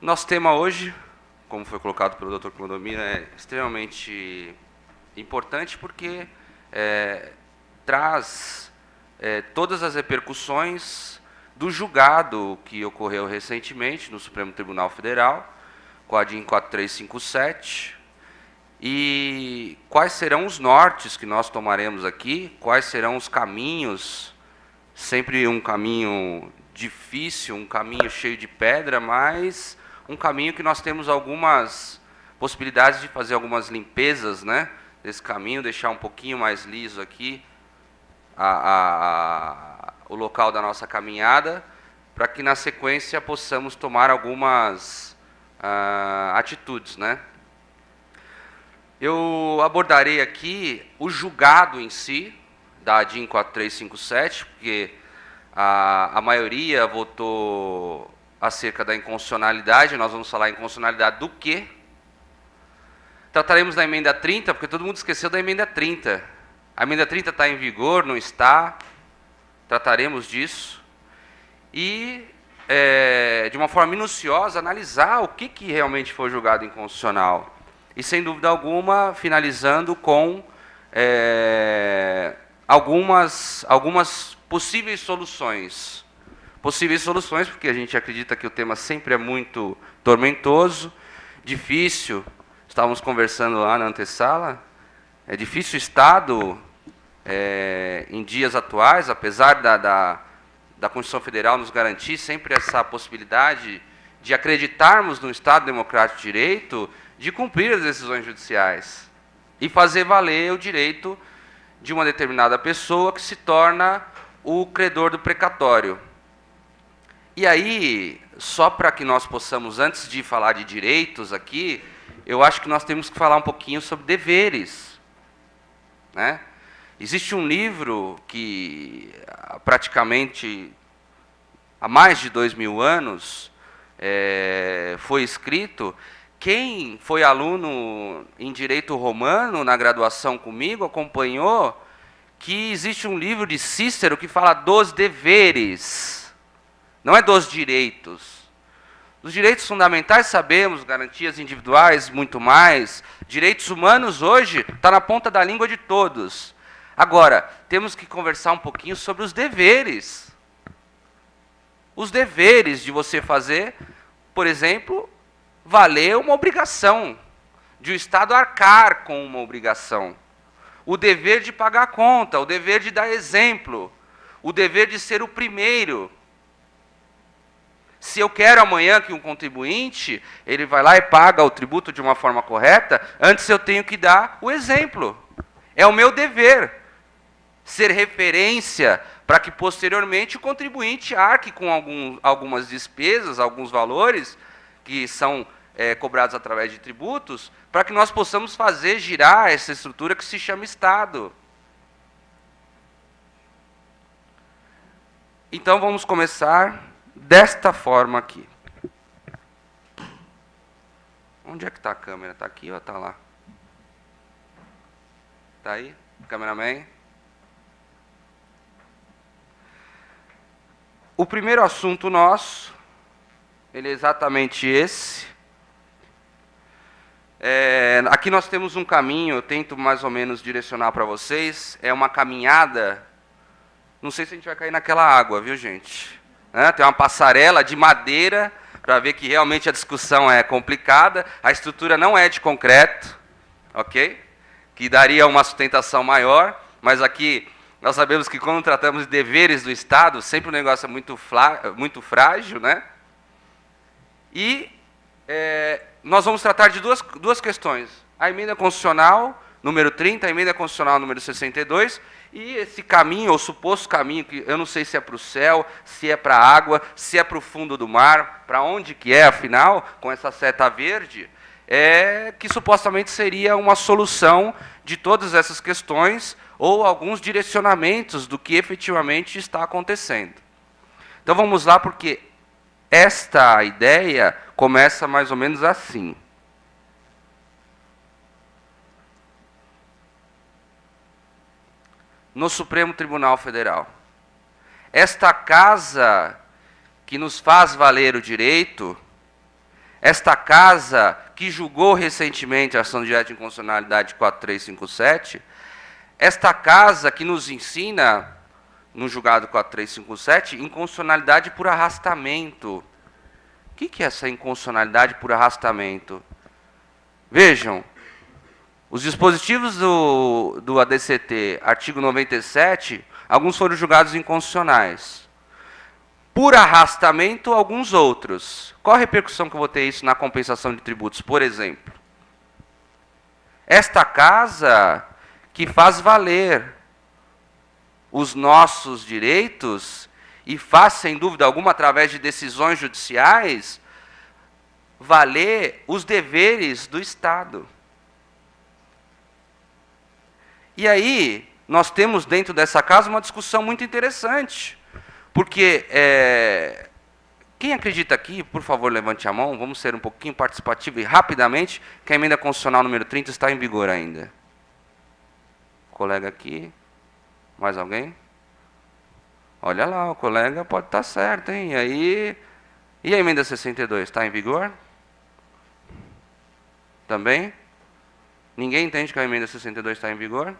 Nosso tema hoje, como foi colocado pelo Dr. Clodomiro, é extremamente importante porque traz todas as repercussões do julgado que ocorreu recentemente no Supremo Tribunal Federal, com a DIN 4357, e quais serão os nortes que nós tomaremos aqui, quais serão os caminhos, sempre um caminho difícil, um caminho cheio de pedra, mas um caminho que nós temos algumas possibilidades de fazer algumas limpezas, né, desse caminho, deixar um pouquinho mais liso aqui o local da nossa caminhada, para que na sequência possamos tomar algumas atitudes, né. Eu abordarei aqui o julgado em si, da DIN 4357, porque a maioria votou acerca da inconstitucionalidade. Nós vamos falar inconstitucionalidade do quê? Trataremos da emenda 30, porque todo mundo esqueceu da emenda 30. A emenda 30 está em vigor, não está? Trataremos disso. E, de uma forma minuciosa, analisar o que realmente foi julgado inconstitucional. E, sem dúvida alguma, finalizando com algumas possíveis soluções. Possíveis soluções, porque a gente acredita que o tema sempre é muito tormentoso, difícil. Estávamos conversando lá na antessala. É difícil o Estado, em dias atuais, apesar da Constituição Federal nos garantir sempre essa possibilidade de acreditarmos no Estado Democrático de Direito, de cumprir as decisões judiciais e fazer valer o direito de uma determinada pessoa que se torna o credor do precatório. E aí, só para que nós possamos, antes de falar de direitos aqui, eu acho que nós temos que falar um pouquinho sobre deveres, né? Existe um livro que praticamente há mais de 2000 anos foi escrito. Quem foi aluno em Direito Romano, na graduação comigo, acompanhou que existe um livro de Cícero que fala dos deveres, não é dos direitos. Os direitos fundamentais, sabemos, garantias individuais, muito mais. Direitos humanos, hoje, está na ponta da língua de todos. Agora, temos que conversar um pouquinho sobre os deveres. Os deveres de você fazer, por exemplo, valer uma obrigação, de o Estado arcar com uma obrigação. O dever de pagar a conta, o dever de dar exemplo, o dever de ser o primeiro. Se eu quero amanhã que um contribuinte, ele vai lá e paga o tributo de uma forma correta, antes eu tenho que dar o exemplo. É o meu dever ser referência para que posteriormente o contribuinte arque com algumas despesas, alguns valores que são cobrados através de tributos, para que nós possamos fazer girar essa estrutura que se chama Estado. Então, vamos começar desta forma aqui. Onde é que está a câmera? Está aqui ou está lá? Está aí? Cameraman? O primeiro assunto nosso, ele é exatamente esse. Aqui nós temos um caminho, eu tento mais ou menos direcionar para vocês. É uma caminhada, não sei se a gente vai cair naquela água, viu, gente? Tem uma passarela de madeira, para ver que realmente a discussão é complicada. A estrutura não é de concreto, ok? Que daria uma sustentação maior, mas aqui nós sabemos que quando tratamos de deveres do Estado, sempre o negócio é muito frágil, né? E nós vamos tratar de duas questões. A emenda constitucional, número 30, a emenda constitucional, número 62, e esse caminho, ou suposto caminho, que eu não sei se é para o céu, se é para a água, se é para o fundo do mar, para onde que é, afinal, com essa seta verde, que supostamente seria uma solução de todas essas questões, ou alguns direcionamentos do que efetivamente está acontecendo. Então vamos lá, porque esta ideia começa mais ou menos assim. No Supremo Tribunal Federal, esta casa que nos faz valer o direito, esta casa que julgou recentemente a ação direta de inconstitucionalidade 4357, esta casa que nos ensina, no julgado 4357, inconstitucionalidade por arrastamento. O que é essa inconstitucionalidade por arrastamento? Vejam, os dispositivos do ADCT, artigo 97, alguns foram julgados inconstitucionais. Por arrastamento, alguns outros. Qual a repercussão que eu vou ter isso na compensação de tributos, por exemplo? Esta casa que faz valer os nossos direitos e faz, sem dúvida alguma, através de decisões judiciais, valer os deveres do Estado. E aí, nós temos dentro dessa casa uma discussão muito interessante, porque quem acredita aqui, por favor, levante a mão, vamos ser um pouquinho participativo e rapidamente, que a emenda constitucional número 30 está em vigor ainda. Colega aqui, mais alguém? Olha lá, o colega pode estar certo, hein? E a emenda 62, está em vigor? Também? Ninguém entende que a emenda 62 está em vigor?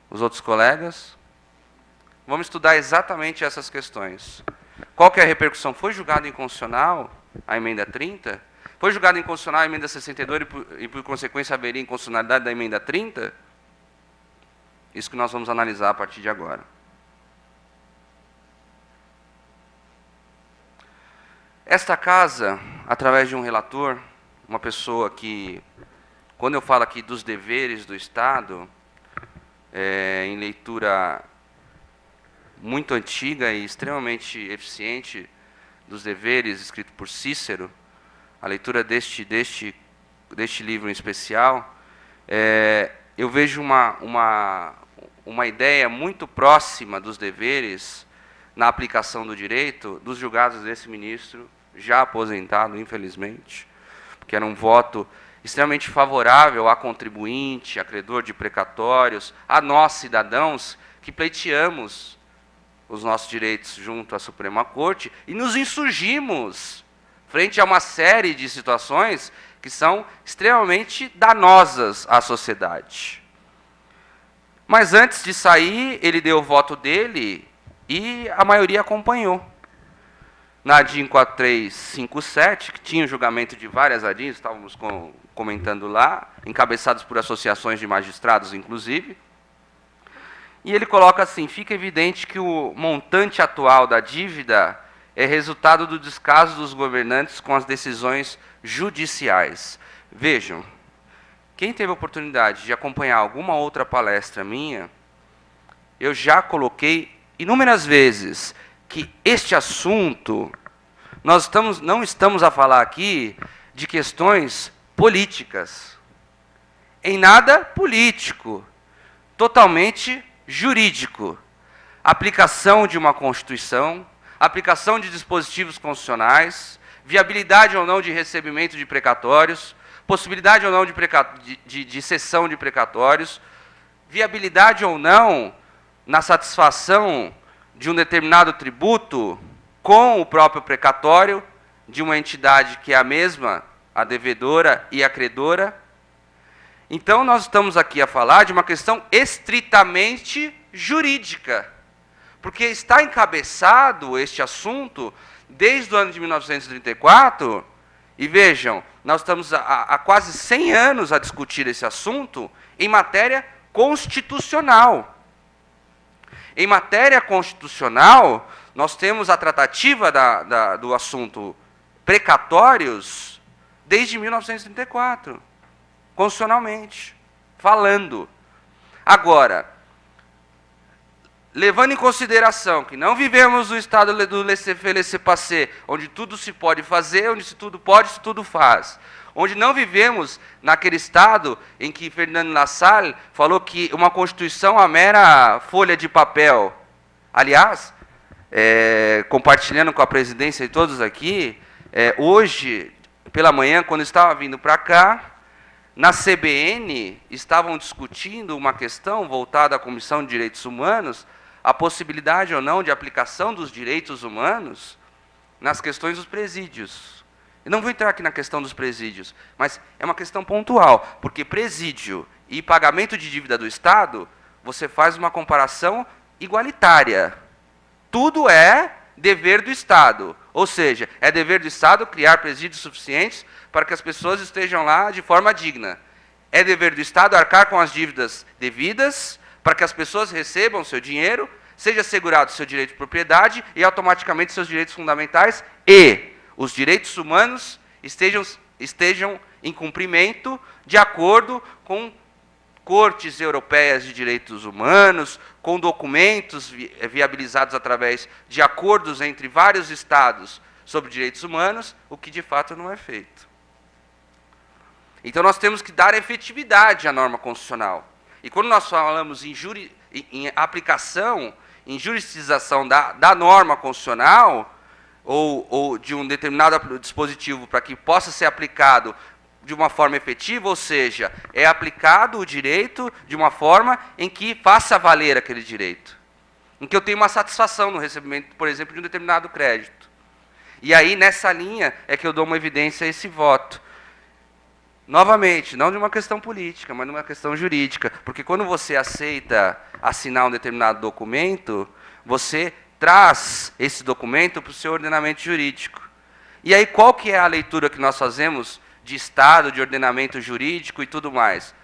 Os outros colegas? Vamos estudar exatamente essas questões. Qual que é a repercussão? Foi julgada inconstitucional a emenda 30? Foi julgada inconstitucional a emenda 62 e por consequência haveria inconstitucionalidade da emenda 30? Isso que nós vamos analisar a partir de agora. Esta casa, através de um relator, uma pessoa que, quando eu falo aqui dos deveres do Estado, em leitura muito antiga e extremamente eficiente dos deveres, escrito por Cícero, a leitura deste livro em especial, eu vejo uma ideia muito próxima dos deveres na aplicação do direito dos julgados desse ministro, já aposentado, infelizmente, que era um voto extremamente favorável a contribuinte, a credor de precatórios, a nós, cidadãos, que pleiteamos os nossos direitos junto à Suprema Corte e nos insurgimos frente a uma série de situações que são extremamente danosas à sociedade. Mas antes de sair, ele deu o voto dele e a maioria acompanhou. Na ADIM 4357, que tinha o julgamento de várias ADIMs, estávamos comentando lá, encabeçados por associações de magistrados, inclusive, e ele coloca assim: fica evidente que o montante atual da dívida é resultado do descaso dos governantes com as decisões judiciais. Vejam, quem teve a oportunidade de acompanhar alguma outra palestra minha, eu já coloquei inúmeras vezes que este assunto, não estamos a falar aqui de questões políticas, em nada político, totalmente jurídico. Aplicação de uma Constituição, aplicação de dispositivos constitucionais, viabilidade ou não de recebimento de precatórios, possibilidade ou não de cessão de precatórios, viabilidade ou não na satisfação de um determinado tributo com o próprio precatório de uma entidade que é a mesma, a devedora e a credora. Então, nós estamos aqui a falar de uma questão estritamente jurídica, porque está encabeçado este assunto desde o ano de 1934, e vejam, nós estamos há quase 100 anos a discutir esse assunto em matéria constitucional. Em matéria constitucional, nós temos a tratativa do assunto precatórios desde 1934, constitucionalmente, falando. Agora, levando em consideração que não vivemos no estado do laissez-faire, laissez-passer, onde tudo se pode fazer, onde se tudo pode, se tudo faz. Onde não vivemos naquele estado em que Ferdinand Lassalle falou que uma Constituição é uma mera folha de papel. Aliás, compartilhando com a presidência de todos aqui, hoje, pela manhã, quando estava vindo para cá, na CBN, estavam discutindo uma questão voltada à Comissão de Direitos Humanos, a possibilidade ou não de aplicação dos direitos humanos nas questões dos presídios. Eu não vou entrar aqui na questão dos presídios, mas é uma questão pontual, porque presídio e pagamento de dívida do Estado, você faz uma comparação igualitária. Tudo é dever do Estado, ou seja, é dever do Estado criar presídios suficientes para que as pessoas estejam lá de forma digna. É dever do Estado arcar com as dívidas devidas para que as pessoas recebam seu dinheiro, seja assegurado seu direito de propriedade e automaticamente seus direitos fundamentais e os direitos humanos estejam em cumprimento de acordo com cortes europeias de direitos humanos, com documentos viabilizados através de acordos entre vários estados sobre direitos humanos, o que de fato não é feito. Então nós temos que dar efetividade à norma constitucional. E quando nós falamos em aplicação, em juridização da norma constitucional, ou de um determinado dispositivo para que possa ser aplicado de uma forma efetiva, ou seja, é aplicado o direito de uma forma em que faça valer aquele direito. Em que eu tenho uma satisfação no recebimento, por exemplo, de um determinado crédito. E aí, nessa linha, é que eu dou uma evidência a esse voto. Novamente, não de uma questão política, mas de uma questão jurídica. Porque quando você aceita assinar um determinado documento, você traz esse documento para o seu ordenamento jurídico. E aí, qual que é a leitura que nós fazemos de Estado, de ordenamento jurídico e tudo mais?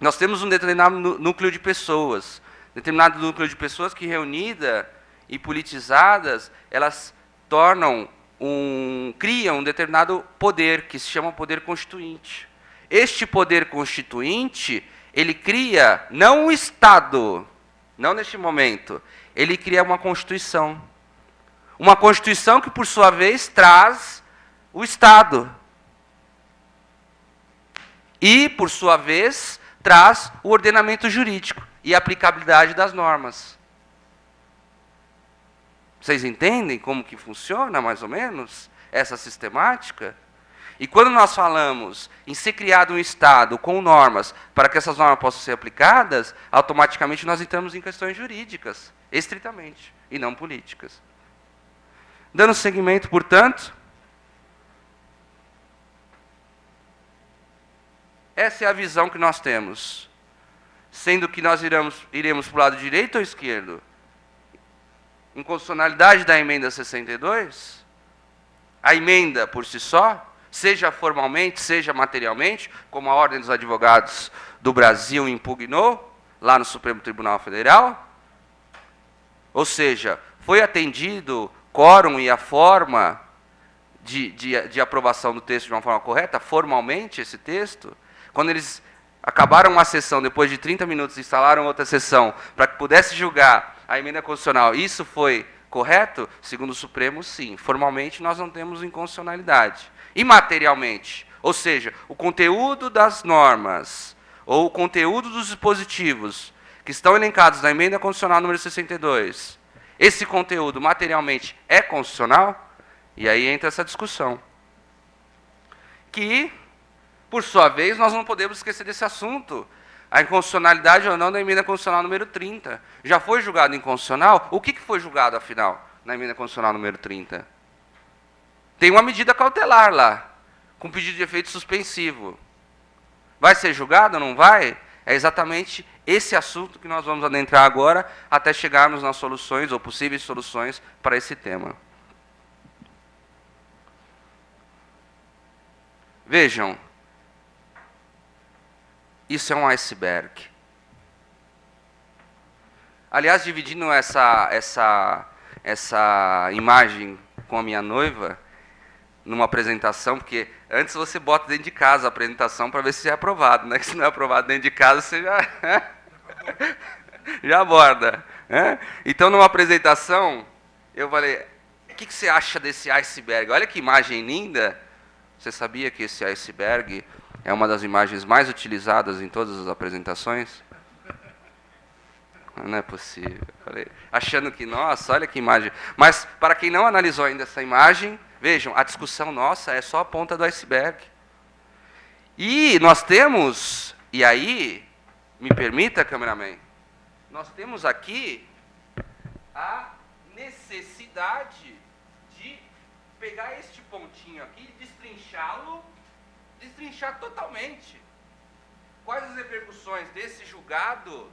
Nós temos um determinado núcleo de pessoas. Determinado núcleo de pessoas que, reunida e politizadas, elas criam um determinado poder, que se chama poder constituinte. Este poder constituinte, ele cria, não o Estado, não neste momento, ele cria uma Constituição. Uma Constituição que, por sua vez, traz o Estado. E, por sua vez, traz o ordenamento jurídico e a aplicabilidade das normas. Vocês entendem como que funciona, mais ou menos, essa sistemática? E quando nós falamos em ser criado um Estado com normas para que essas normas possam ser aplicadas, automaticamente nós entramos em questões jurídicas, estritamente, e não políticas. Dando seguimento, portanto, essa é a visão que nós temos, sendo que nós iremos para o lado direito ou esquerdo? Inconstitucionalidade da emenda 62, a emenda por si só, seja formalmente, seja materialmente, como a Ordem dos Advogados do Brasil impugnou, lá no Supremo Tribunal Federal, ou seja, foi atendido quórum e a forma de aprovação do texto de uma forma correta, formalmente esse texto, quando eles acabaram uma sessão, depois de 30 minutos, instalaram outra sessão, para que pudesse julgar a emenda constitucional, isso foi correto? Segundo o Supremo, sim. Formalmente, nós não temos inconstitucionalidade. E materialmente, ou seja, o conteúdo das normas, ou o conteúdo dos dispositivos, que estão elencados na emenda constitucional número 62, esse conteúdo materialmente é constitucional? E aí entra essa discussão. Que, por sua vez, nós não podemos esquecer desse assunto. A inconstitucionalidade ou não da emenda constitucional número 30. Já foi julgado inconstitucional? O que foi julgado, afinal, na emenda constitucional número 30? Tem uma medida cautelar lá, com pedido de efeito suspensivo. Vai ser julgado ou não vai? É exatamente esse assunto que nós vamos adentrar agora, até chegarmos nas soluções, ou possíveis soluções, para esse tema. Vejam, isso é um iceberg. Aliás, dividindo essa imagem com a minha noiva, numa apresentação, porque antes você bota dentro de casa a apresentação para ver se é aprovado, né? Que se não é aprovado dentro de casa, você já aborda. Né? Então, numa apresentação, eu falei, o que você acha desse iceberg? Olha que imagem linda. Você sabia que esse iceberg é uma das imagens mais utilizadas em todas as apresentações? Não é possível. Falei, achando que, nossa, olha que imagem. Mas, para quem não analisou ainda essa imagem, vejam, a discussão nossa é só a ponta do iceberg. E nós temos, e aí, me permita, cameraman, nós temos aqui a necessidade de pegar este pontinho aqui e destrinchá-lo, destrinchar totalmente. Quais as repercussões desse julgado?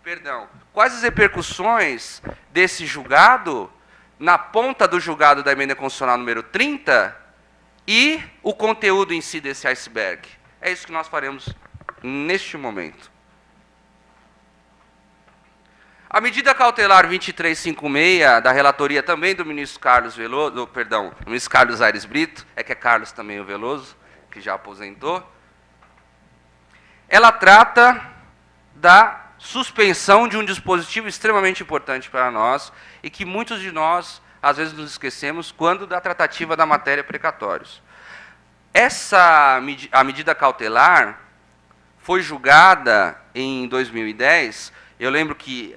Perdão. Quais as repercussões desse julgado na ponta do julgado da emenda constitucional número 30 e o conteúdo em si desse iceberg? É isso que nós faremos neste momento. A medida cautelar 2356, da relatoria também do ministro Carlos Veloso, perdão, do ministro Carlos Aires Brito, é que é Carlos também o Veloso, que já aposentou, ela trata da suspensão de um dispositivo extremamente importante para nós e que muitos de nós, às vezes, nos esquecemos quando da tratativa da matéria precatórios. A medida cautelar foi julgada em 2010. Eu lembro que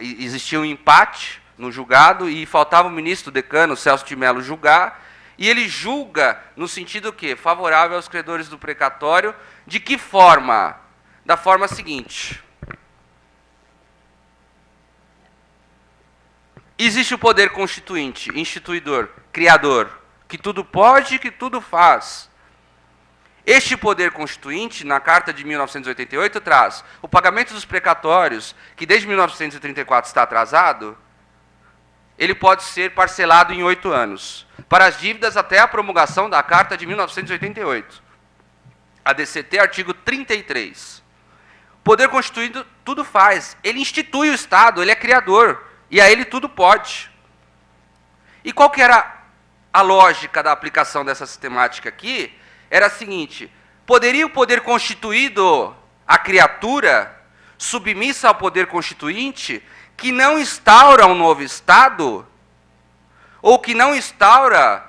existia um empate no julgado e faltava o ministro decano, Celso de Mello, julgar, e ele julga no sentido que favorável aos credores do precatório. De que forma? Da forma seguinte: existe o poder constituinte, instituidor, criador, que tudo pode, que tudo faz. Este poder constituinte, na Carta de 1988, traz o pagamento dos precatórios, que desde 1934 está atrasado, ele pode ser parcelado em 8 anos, para as dívidas até a promulgação da Carta de 1988. A DCT, artigo 33. O poder constituído tudo faz. Ele institui o Estado, ele é criador, e a ele tudo pode. E qual que era a lógica da aplicação dessa sistemática aqui? Era a seguinte: poderia o poder constituído, a criatura, submissa ao poder constituinte, que não instaura um novo Estado, ou que não instaura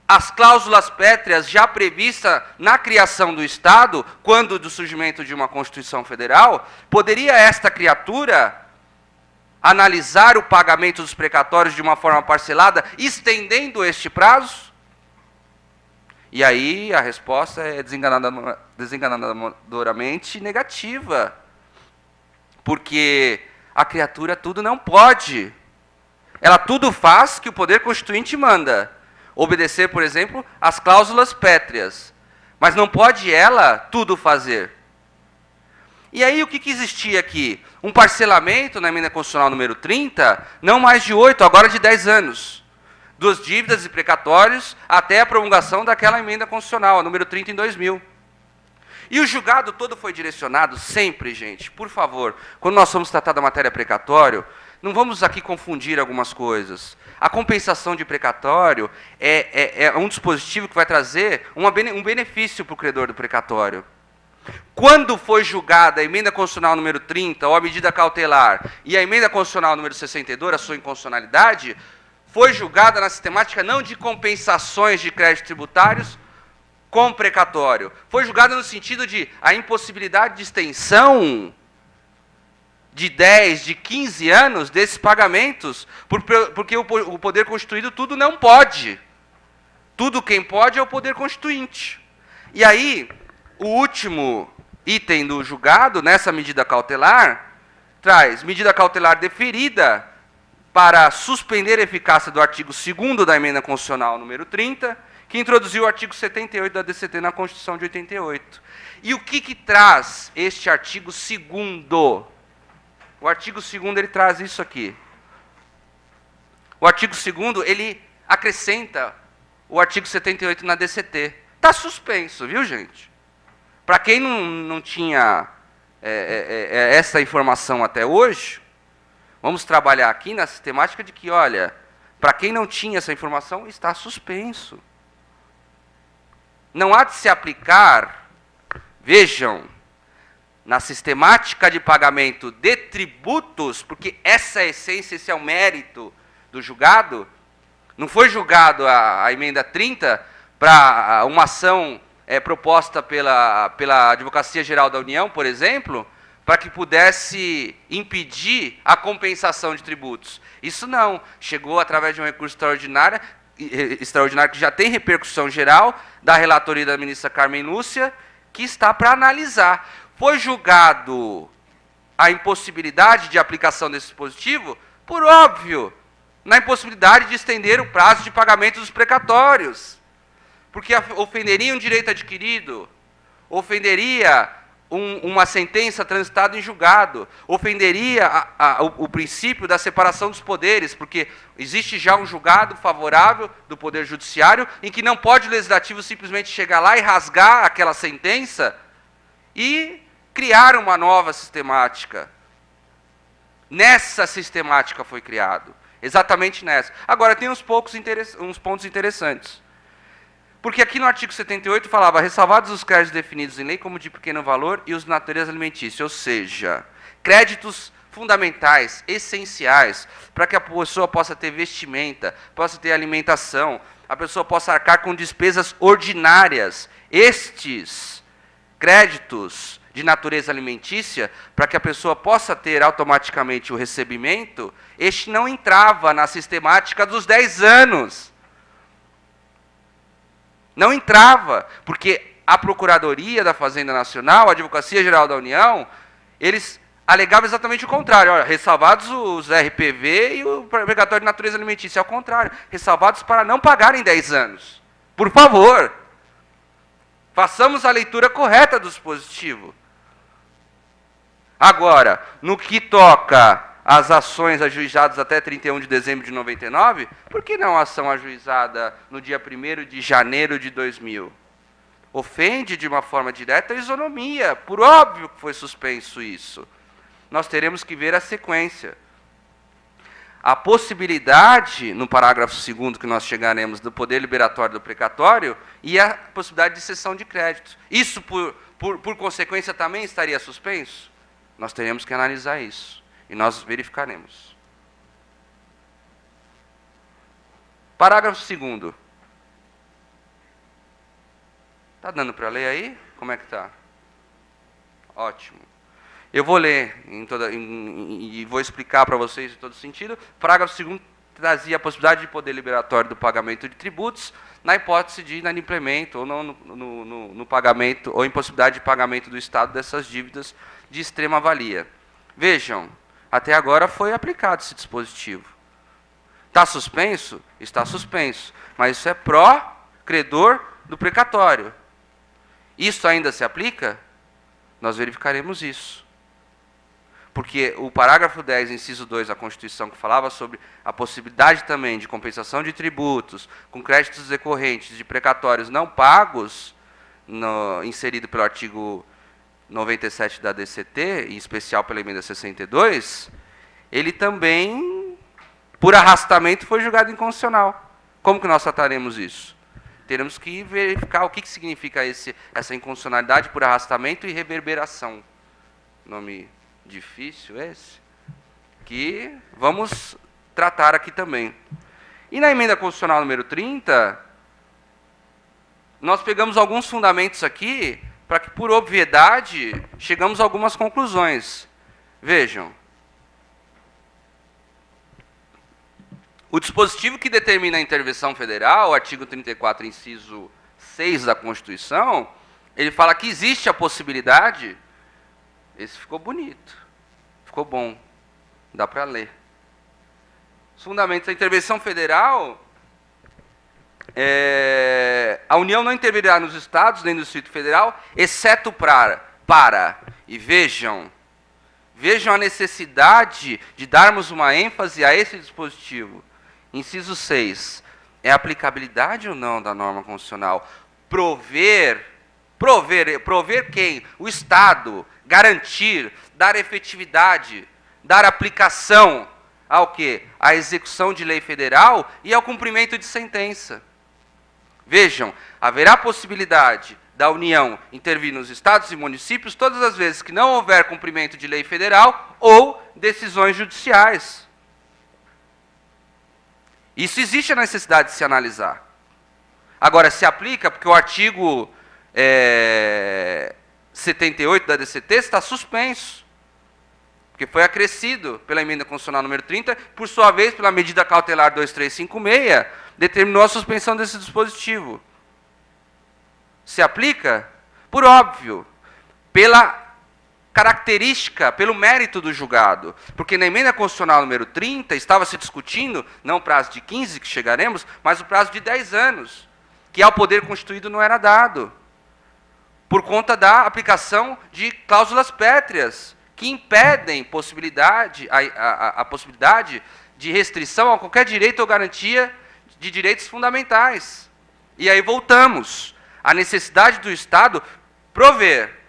as cláusulas pétreas já previstas na criação do Estado, quando do surgimento de uma Constituição Federal, poderia esta criatura analisar o pagamento dos precatórios de uma forma parcelada, estendendo este prazo? E aí a resposta é desenganadoramente negativa. Porque a criatura tudo não pode. Ela tudo faz que o poder constituinte manda. Obedecer, por exemplo, às cláusulas pétreas. Mas não pode ela tudo fazer. E aí o que existia aqui? Um parcelamento na emenda constitucional número 30, não mais de 8, agora de 10 anos. Dos dívidas e precatórios até a promulgação daquela emenda constitucional, a número 30 em 2000. E o julgado todo foi direcionado sempre, gente, por favor, quando nós vamos tratar da matéria precatório, não vamos aqui confundir algumas coisas. A compensação de precatório é um dispositivo que vai trazer um benefício para o credor do precatório. Quando foi julgada a emenda constitucional número 30, ou a medida cautelar, e a emenda constitucional número 62, a sua inconstitucionalidade, foi julgada na sistemática não de compensações de créditos tributários com precatório. Foi julgada no sentido de a impossibilidade de extensão de 10, de 15 anos desses pagamentos, porque o poder constituído tudo não pode. Tudo quem pode é o poder constituinte. E aí, o último item do julgado, nessa medida cautelar, traz medida cautelar deferida para suspender a eficácia do artigo 2º da emenda constitucional número 30, que introduziu o artigo 78 da DCT na Constituição de 88. E o que traz este artigo 2º? O artigo 2º ele traz isso aqui. O artigo 2º ele acrescenta o artigo 78 na DCT. Está suspenso, viu, gente? Para quem não tinha essa informação até hoje, vamos trabalhar aqui na sistemática de que, olha, para quem não tinha essa informação, está suspenso. Não há de se aplicar, vejam, na sistemática de pagamento de tributos, porque essa é a essência, esse é o mérito do julgado. Não foi julgado a emenda 30 para uma ação proposta pela Advocacia Geral da União, por exemplo, para que pudesse impedir a compensação de tributos. Isso não. Chegou através de um recurso extraordinário que já tem repercussão geral, da relatoria da ministra Carmen Lúcia, que está para analisar. Foi julgado a impossibilidade de aplicação desse dispositivo? Por óbvio. na impossibilidade de estender o prazo de pagamento dos precatórios, porque ofenderia um direito adquirido, ofenderia uma sentença transitada em julgado, ofenderia o princípio da separação dos poderes, porque existe já um julgado favorável do Poder Judiciário, em que não pode o Legislativo simplesmente chegar lá e rasgar aquela sentença e criar uma nova sistemática. Nessa sistemática foi criado, exatamente nessa. Agora, tem uns pontos interessantes. Porque aqui no artigo 78 falava, ressalvados os créditos definidos em lei como de pequeno valor e os de natureza alimentícia, ou seja, créditos fundamentais, essenciais, para que a pessoa possa ter vestimenta, possa ter alimentação, a pessoa possa arcar com despesas ordinárias. Estes créditos de natureza alimentícia, para que a pessoa possa ter automaticamente o recebimento, este não entrava na sistemática dos 10 anos. Não entrava, porque a Procuradoria da Fazenda Nacional, a Advocacia Geral da União, eles alegavam exatamente o contrário. Olha, ressalvados os RPV e o precatório de natureza alimentícia. Ao contrário, ressalvados para não pagarem 10 anos. Por favor, façamos a leitura correta do dispositivo. Agora, no que toca às ações ajuizadas até 31 de dezembro de 99, por que não a ação ajuizada no dia 1º de janeiro de 2000? Ofende de uma forma direta a isonomia, por óbvio que foi suspenso isso. Nós teremos que ver a sequência. A possibilidade, no parágrafo 2º que nós chegaremos, do poder liberatório do precatório, e a possibilidade de cessão de crédito. Isso, por consequência, também estaria suspenso? Nós teremos que analisar isso. E nós verificaremos. Parágrafo 2º. Está dando para ler aí? Como é que está? Ótimo. Eu vou ler e vou explicar para vocês em todo sentido. Parágrafo 2º trazia a possibilidade de poder liberatório do pagamento de tributos na hipótese de inadimplemento ou não no pagamento ou impossibilidade de pagamento do Estado dessas dívidas de extrema valia. Vejam, até agora foi aplicado esse dispositivo. Está suspenso? Está suspenso. Mas isso é pró-credor do precatório. Isso ainda se aplica? Nós verificaremos isso. Porque o parágrafo 10, inciso 2 da Constituição, que falava sobre a possibilidade também de compensação de tributos com créditos decorrentes de precatórios não pagos, inserido pelo artigo 97 da DCT, em especial pela emenda 62, ele também, por arrastamento, foi julgado inconstitucional. Como que nós trataremos isso? Teremos que verificar o que significa essa inconstitucionalidade por arrastamento e reverberação. Nome difícil esse, que vamos tratar aqui também. E na emenda constitucional número 30, nós pegamos alguns fundamentos aqui, para que, por obviedade, chegamos a algumas conclusões. Vejam. O dispositivo que determina a intervenção federal, o artigo 34, inciso 6 da Constituição, ele fala que existe a possibilidade. Esse ficou bonito, ficou bom, dá para ler. Os fundamentos da intervenção federal, a União não intervirá nos estados, nem no Distrito Federal, exceto e vejam a necessidade de darmos uma ênfase a esse dispositivo. Inciso 6, é a aplicabilidade ou não da norma constitucional? Prover quem? O Estado, garantir, dar efetividade, dar aplicação ao quê? À execução de lei federal e ao cumprimento de sentença. Vejam, haverá possibilidade da União intervir nos estados e municípios todas as vezes que não houver cumprimento de lei federal ou decisões judiciais. Isso existe a necessidade de se analisar. Agora, se aplica porque o artigo 78 da DCT está suspenso, porque foi acrescido pela emenda constitucional número 30, por sua vez, pela medida cautelar 2356, determinou a suspensão desse dispositivo. Se aplica? Por óbvio, pela característica, pelo mérito do julgado. Porque na emenda constitucional número 30 estava se discutindo, não o prazo de 15 que chegaremos, mas o prazo de 10 anos, que ao poder constituído não era dado, por conta da aplicação de cláusulas pétreas, que impedem a possibilidade de restrição a qualquer direito ou garantia de direitos fundamentais. E aí voltamos à necessidade do Estado prover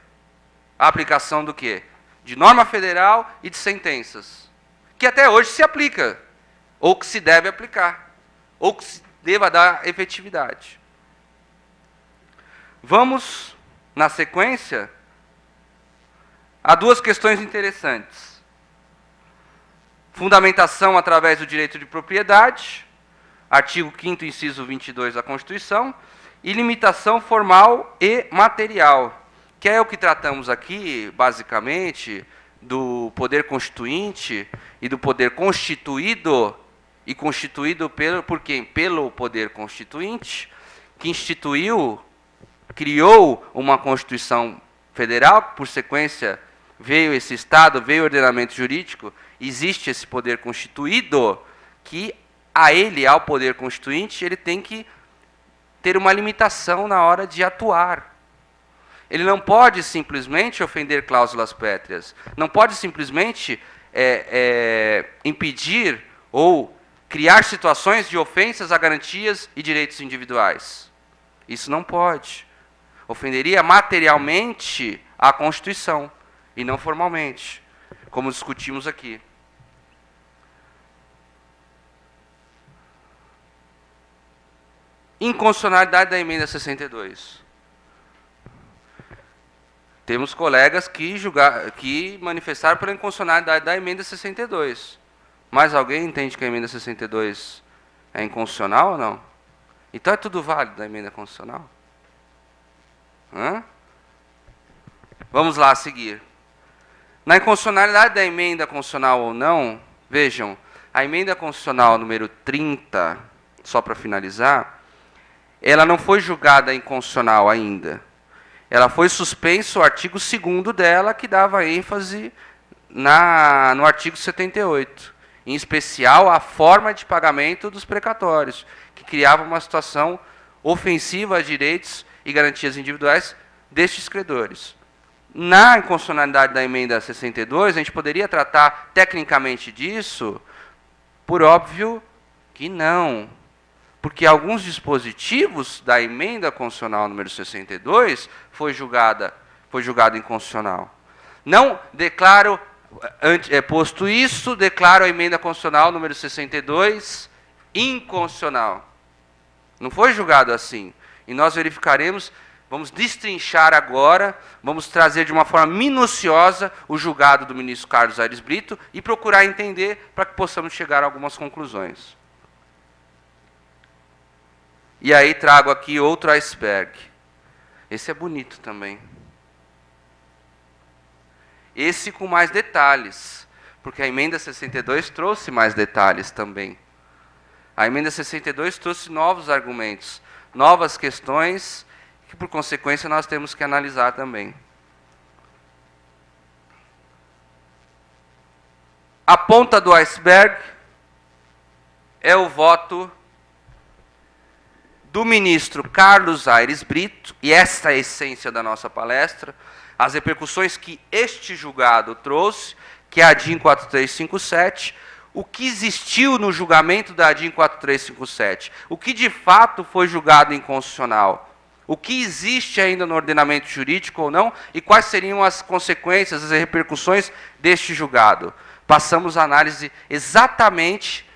a aplicação do quê? De norma federal e de sentenças, que até hoje se aplica, ou que se deve aplicar, ou que se deva dar efetividade. Vamos, na sequência, a duas questões interessantes. Fundamentação através do direito de propriedade, artigo 5º, inciso 22 da Constituição, e limitação formal e material, que é o que tratamos aqui, basicamente, do poder constituinte e do poder constituído, e constituído por quem? Pelo poder constituinte, que criou uma Constituição Federal, por sequência veio esse Estado, veio o ordenamento jurídico, existe esse poder constituído, que ao poder constituinte, ele tem que ter uma limitação na hora de atuar. Ele não pode simplesmente ofender cláusulas pétreas, não pode simplesmente impedir ou criar situações de ofensas a garantias e direitos individuais. Isso não pode. Ofenderia materialmente a Constituição, e não formalmente, como discutimos aqui. Inconstitucionalidade da emenda 62. Temos colegas que manifestaram pela inconstitucionalidade da emenda 62. Mas alguém entende que a emenda 62 é inconstitucional ou não? Então é tudo válido da emenda constitucional? Vamos lá a seguir. Na inconstitucionalidade da emenda constitucional ou não, vejam, a emenda constitucional número 30, só para finalizar, ela não foi julgada inconstitucional ainda. Ela foi suspenso o artigo 2º dela, que dava ênfase no artigo 78. Em especial, a forma de pagamento dos precatórios, que criava uma situação ofensiva a direitos e garantias individuais destes credores. Na inconstitucionalidade da emenda 62, a gente poderia tratar tecnicamente disso? Por óbvio que não. Porque alguns dispositivos da emenda constitucional número 62 foi julgado inconstitucional. Não declaro, posto isso, declaro a emenda constitucional número 62 inconstitucional. Não foi julgado assim. E nós verificaremos, vamos destrinchar agora, vamos trazer de uma forma minuciosa o julgado do ministro Carlos Aires Brito e procurar entender para que possamos chegar a algumas conclusões. E aí trago aqui outro iceberg. Esse é bonito também. Esse com mais detalhes, porque a emenda 62 trouxe mais detalhes também. A emenda 62 trouxe novos argumentos, novas questões, que por consequência nós temos que analisar também. A ponta do iceberg é o voto do ministro Carlos Aires Brito, e esta é a essência da nossa palestra, as repercussões que este julgado trouxe, que é a DIN 4357, o que existiu no julgamento da DIN 4357, o que de fato foi julgado inconstitucional, o que existe ainda no ordenamento jurídico ou não, e quais seriam as consequências, as repercussões deste julgado. Passamos a análise exatamente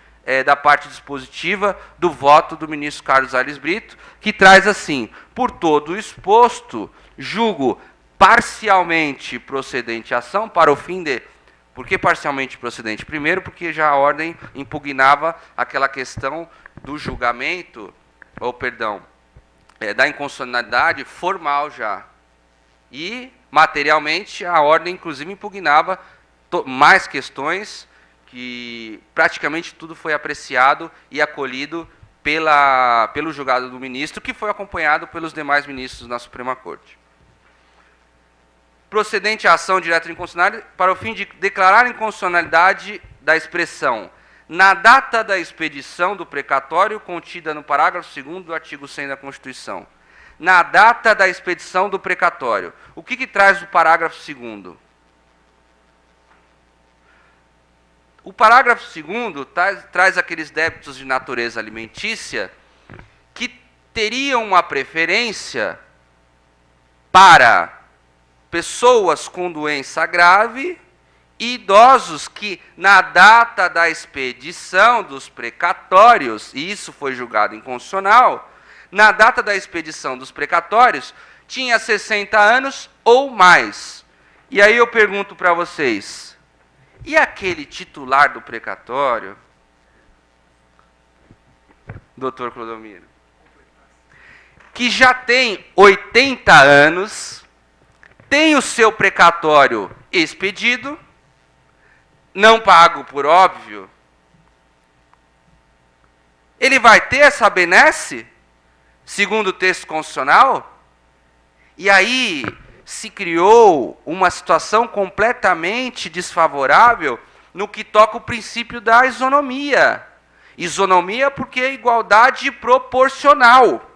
da parte dispositiva do voto do ministro Carlos Aires Brito, que traz assim: por todo o exposto, julgo parcialmente procedente a ação para o fim de... Por que parcialmente procedente? Primeiro, porque já a ordem impugnava aquela questão do julgamento, da inconstitucionalidade formal já. E, materialmente, a ordem, inclusive, impugnava mais questões, que praticamente tudo foi apreciado e acolhido pelo julgado do ministro, que foi acompanhado pelos demais ministros da Suprema Corte. procedente à ação direta inconstitucional para o fim de declarar a inconstitucionalidade da expressão na data da expedição do precatório contida no parágrafo 2º do artigo 100 da Constituição. Na data da expedição do precatório. O que traz o parágrafo 2º? O parágrafo 2º traz aqueles débitos de natureza alimentícia que teriam uma preferência para pessoas com doença grave e idosos que, na data da expedição dos precatórios, e isso foi julgado inconstitucional, na data da expedição dos precatórios, tinha 60 anos ou mais. E aí eu pergunto para vocês, e aquele titular do precatório, doutor Clodomiro, que já tem 80 anos, tem o seu precatório expedido, não pago por óbvio, ele vai ter essa benesse, segundo o texto constitucional? E aí se criou uma situação completamente desfavorável no que toca o princípio da isonomia. Isonomia porque é igualdade proporcional.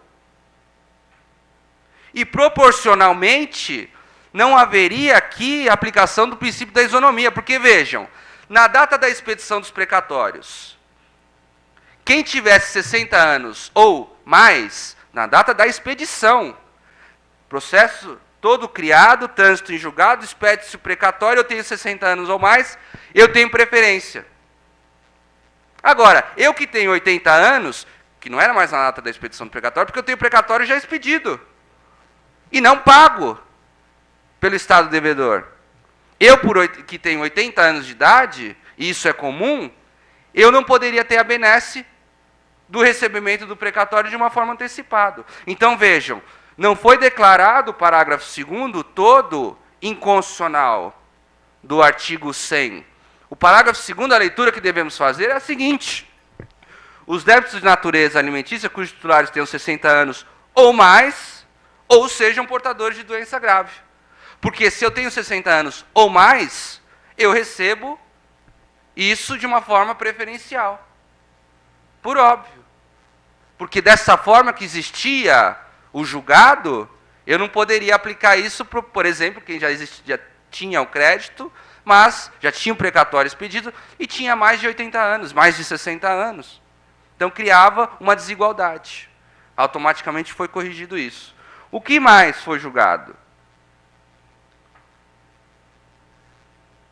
E proporcionalmente não haveria aqui aplicação do princípio da isonomia, porque vejam, na data da expedição dos precatórios, quem tivesse 60 anos ou mais, na data da expedição, processo todo criado, trânsito em julgado, expede-se o precatório, eu tenho 60 anos ou mais, eu tenho preferência. Agora, eu que tenho 80 anos, que não era mais na data da expedição do precatório, porque eu tenho o precatório já expedido. E não pago pelo Estado devedor. Eu, que tenho 80 anos de idade, e isso é comum, eu não poderia ter a benesse do recebimento do precatório de uma forma antecipada. Então, vejam, não foi declarado o parágrafo 2º todo inconstitucional do artigo 100. O parágrafo 2º, a leitura que devemos fazer é a seguinte: os débitos de natureza alimentícia cujos titulares tenham 60 anos ou mais, ou sejam portadores de doença grave. Porque se eu tenho 60 anos ou mais, eu recebo isso de uma forma preferencial. Por óbvio. Porque dessa forma que existia o julgado, eu não poderia aplicar isso, por exemplo, quem já tinha o crédito, mas já tinha o precatório expedido e tinha mais de 80 anos, mais de 60 anos. Então criava uma desigualdade. Automaticamente foi corrigido isso. O que mais foi julgado?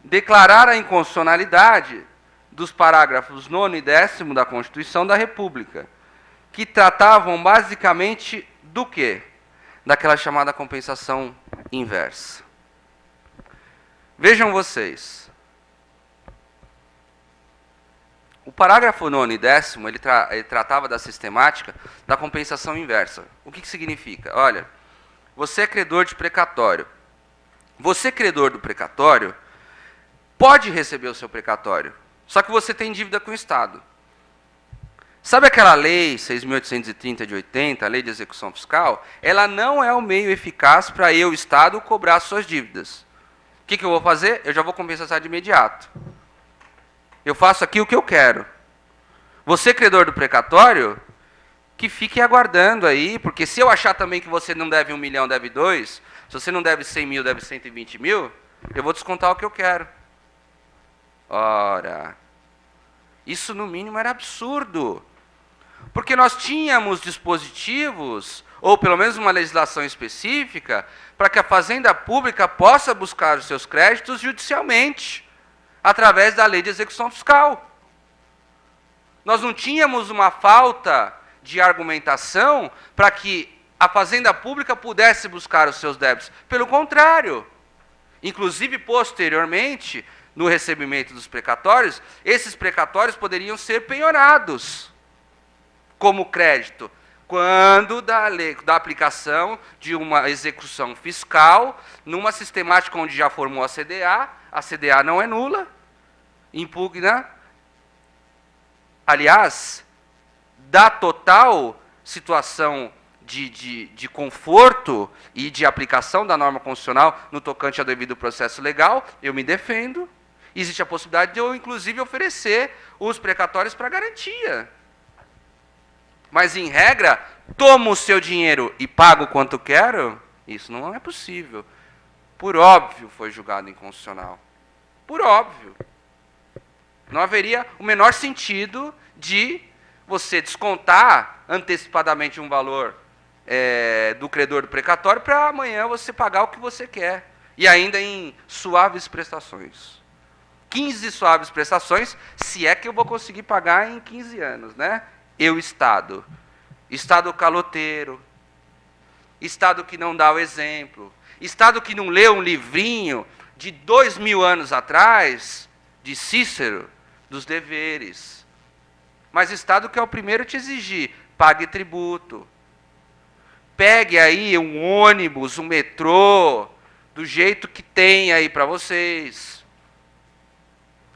Declarar a inconstitucionalidade dos parágrafos 9º e 10º da Constituição da República, que tratavam basicamente do quê? Daquela chamada compensação inversa. Vejam vocês. O parágrafo 9º e 10º, ele tratava da sistemática da compensação inversa. O que significa? Olha, você é credor de precatório. Você, credor do precatório, pode receber o seu precatório, só que você tem dívida com o Estado. Sabe aquela lei 6.830 de 80, a lei de execução fiscal? Ela não é o meio eficaz para eu, Estado, cobrar suas dívidas. O que eu vou fazer? Eu já vou compensar de imediato. Eu faço aqui o que eu quero. Você, credor do precatório, que fique aguardando aí, porque se eu achar também que você não deve 1 milhão, deve 2, se você não deve 100 mil, deve 120 mil, eu vou descontar o que eu quero. Ora, isso no mínimo era absurdo. Porque nós tínhamos dispositivos, ou pelo menos uma legislação específica, para que a Fazenda Pública possa buscar os seus créditos judicialmente, através da lei de execução fiscal. Nós não tínhamos uma falta de argumentação para que a Fazenda Pública pudesse buscar os seus débitos. Pelo contrário, inclusive posteriormente, no recebimento dos precatórios, esses precatórios poderiam ser penhorados como crédito, quando da aplicação de uma execução fiscal, numa sistemática onde já formou a CDA não é nula, impugna. Aliás, da total situação de conforto e de aplicação da norma constitucional no tocante ao devido processo legal, eu me defendo. Existe a possibilidade de eu, inclusive, oferecer os precatórios para garantia. Mas, em regra, tomo o seu dinheiro e pago quanto quero? Isso não é possível. Por óbvio, foi julgado inconstitucional. Por óbvio. Não haveria o menor sentido de você descontar antecipadamente um valor do credor do precatório para amanhã você pagar o que você quer. E ainda em suaves prestações. 15 suaves prestações, se é que eu vou conseguir pagar em 15 anos, né? Eu, Estado. Estado caloteiro. Estado que não dá o exemplo. Estado que não lê um livrinho de 2000 anos atrás, de Cícero, dos deveres. Mas Estado que é o primeiro a te exigir, pague tributo. Pegue aí um ônibus, um metrô, do jeito que tem aí para vocês.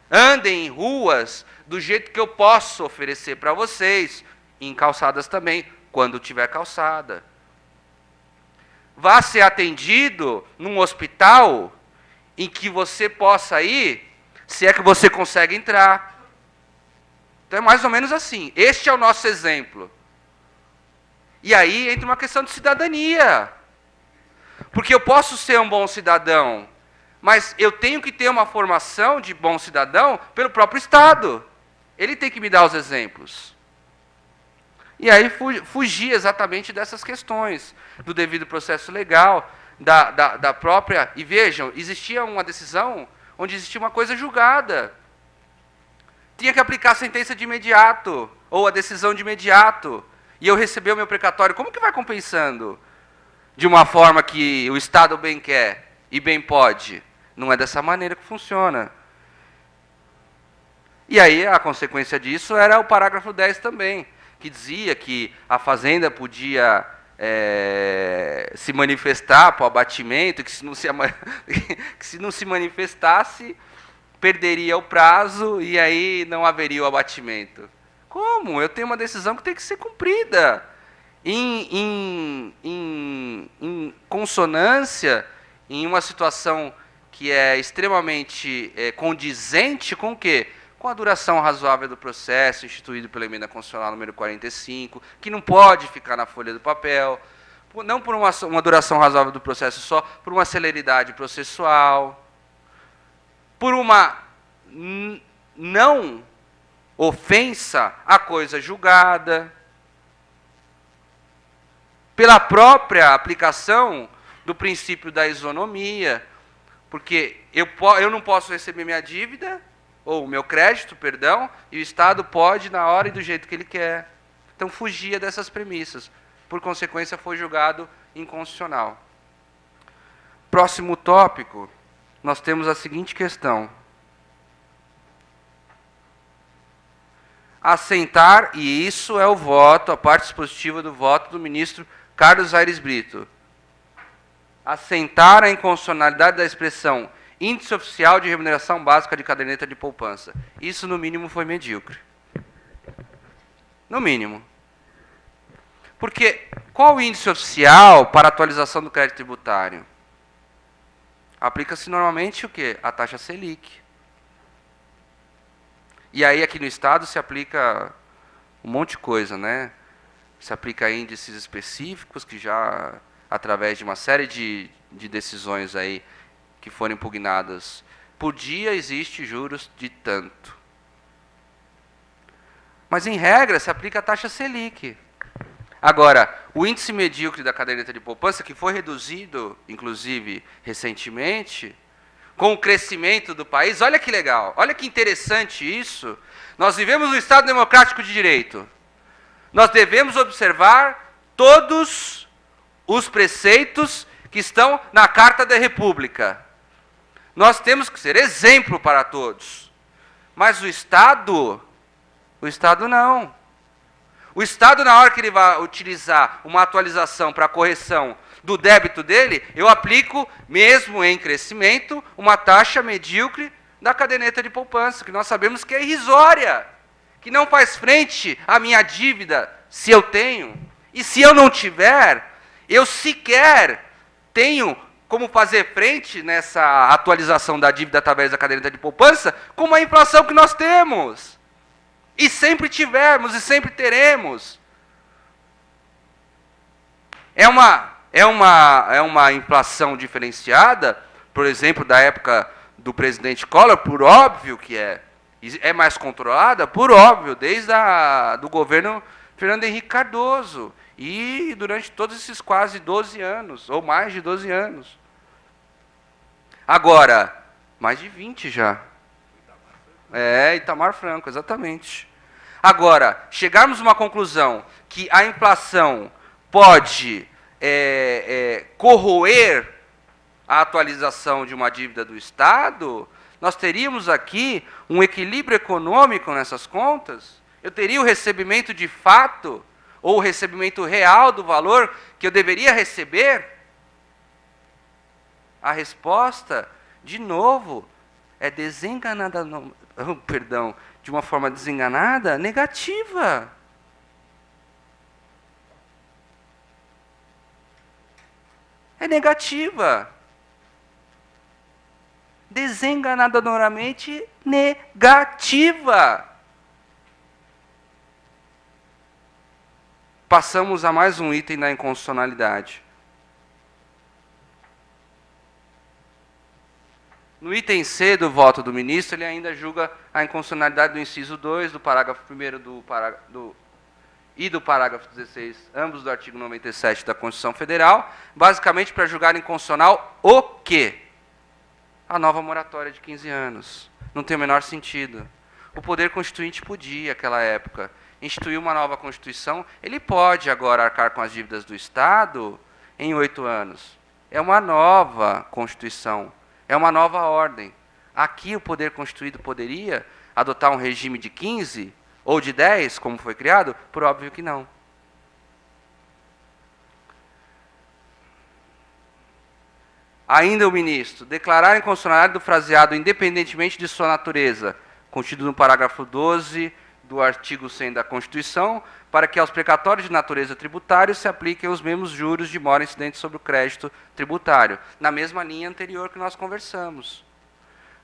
Andem em ruas do jeito que eu posso oferecer para vocês, em calçadas também, quando tiver calçada. Vá ser atendido num hospital em que você possa ir, se é que você consegue entrar. Então é mais ou menos assim. Este é o nosso exemplo. E aí entra uma questão de cidadania. Porque eu posso ser um bom cidadão, mas eu tenho que ter uma formação de bom cidadão pelo próprio Estado. Ele tem que me dar os exemplos. E aí fugir exatamente dessas questões, do devido processo legal, da própria... E vejam, existia uma decisão onde existia uma coisa julgada. Tinha que aplicar a sentença de imediato, ou a decisão de imediato. E eu recebi o meu precatório. Como que vai compensando? De uma forma que o Estado bem quer e bem pode. Não é dessa maneira que funciona. E aí a consequência disso era o parágrafo 10 também, que dizia que a Fazenda podia se manifestar para o abatimento, que se não se manifestasse, perderia o prazo e aí não haveria o abatimento. Como? Eu tenho uma decisão que tem que ser cumprida. Em consonância, em uma situação que é extremamente condizente com o quê? Com a duração razoável do processo, instituído pela emenda constitucional número 45, que não pode ficar na folha do papel, não por uma duração razoável do processo só, por uma celeridade processual, por uma não ofensa à coisa julgada, pela própria aplicação do princípio da isonomia, porque eu não posso receber minha dívida, ou o meu crédito, perdão, e o Estado pode na hora e do jeito que ele quer. Então fugia dessas premissas. Por consequência, foi julgado inconstitucional. Próximo tópico, nós temos a seguinte questão. Assentar, e isso é o voto, a parte dispositiva do voto do ministro Carlos Aires Brito. Assentar a inconstitucionalidade da expressão índice oficial de remuneração básica de caderneta de poupança. Isso, no mínimo, foi medíocre. No mínimo. Porque qual o índice oficial para atualização do crédito tributário? Aplica-se normalmente o quê? A taxa Selic. E aí, aqui no Estado, se aplica um monte de coisa, né? Se aplica índices específicos, que já, através de uma série de decisões aí, que foram impugnadas, por dia existe juros de tanto. Mas, em regra, se aplica a taxa Selic. Agora, o índice medíocre da caderneta de poupança, que foi reduzido, inclusive, recentemente, com o crescimento do país, olha que legal, olha que interessante isso. Nós vivemos um Estado democrático de direito. Nós devemos observar todos os preceitos que estão na Carta da República. Nós temos que ser exemplo para todos. Mas o Estado não. O Estado, na hora que ele vai utilizar uma atualização para correção do débito dele, eu aplico, mesmo em crescimento, uma taxa medíocre da caderneta de poupança, que nós sabemos que é irrisória, que não faz frente à minha dívida, se eu tenho, E se eu não tiver, eu sequer tenho como fazer frente nessa atualização da dívida através da caderneta de poupança com a inflação que nós temos. E sempre tivemos e sempre teremos. É uma inflação diferenciada, por exemplo, da época do presidente Collor, por óbvio que é. É mais controlada, por óbvio, desde do governo Fernando Henrique Cardoso. E durante todos esses quase 12 anos, ou mais de 12 anos. Agora, mais de 20 já. Itamar Franco, exatamente. Agora, chegarmos a uma conclusão que a inflação pode corroer a atualização de uma dívida do Estado, nós teríamos aqui um equilíbrio econômico nessas contas? Eu teria o recebimento de fato, ou o recebimento real do valor que eu deveria receber? A resposta, de novo, é desenganada, de uma forma desenganada, negativa. É negativa. Desenganadoramente negativa. Passamos a mais um item da inconstitucionalidade. No item C do voto do ministro, ele ainda julga a inconstitucionalidade do inciso 2, do parágrafo 1º e do parágrafo 16, ambos do artigo 97 da Constituição Federal, basicamente para julgar inconstitucional o quê? A nova moratória de 15 anos. Não tem o menor sentido. O Poder Constituinte podia, naquela época, instituir uma nova Constituição. Ele pode agora arcar com as dívidas do Estado em 8 anos. É uma nova Constituição. É uma nova ordem. Aqui o Poder Constituído poderia adotar um regime de 15 ou de 10, como foi criado? Por óbvio que não. Ainda o ministro, declarar a inconstitucionalidade do fraseado independentemente de sua natureza, contido no parágrafo 12 do artigo 100 da Constituição, para que aos precatórios de natureza tributária se apliquem os mesmos juros de mora incidentes sobre o crédito tributário, na mesma linha anterior que nós conversamos.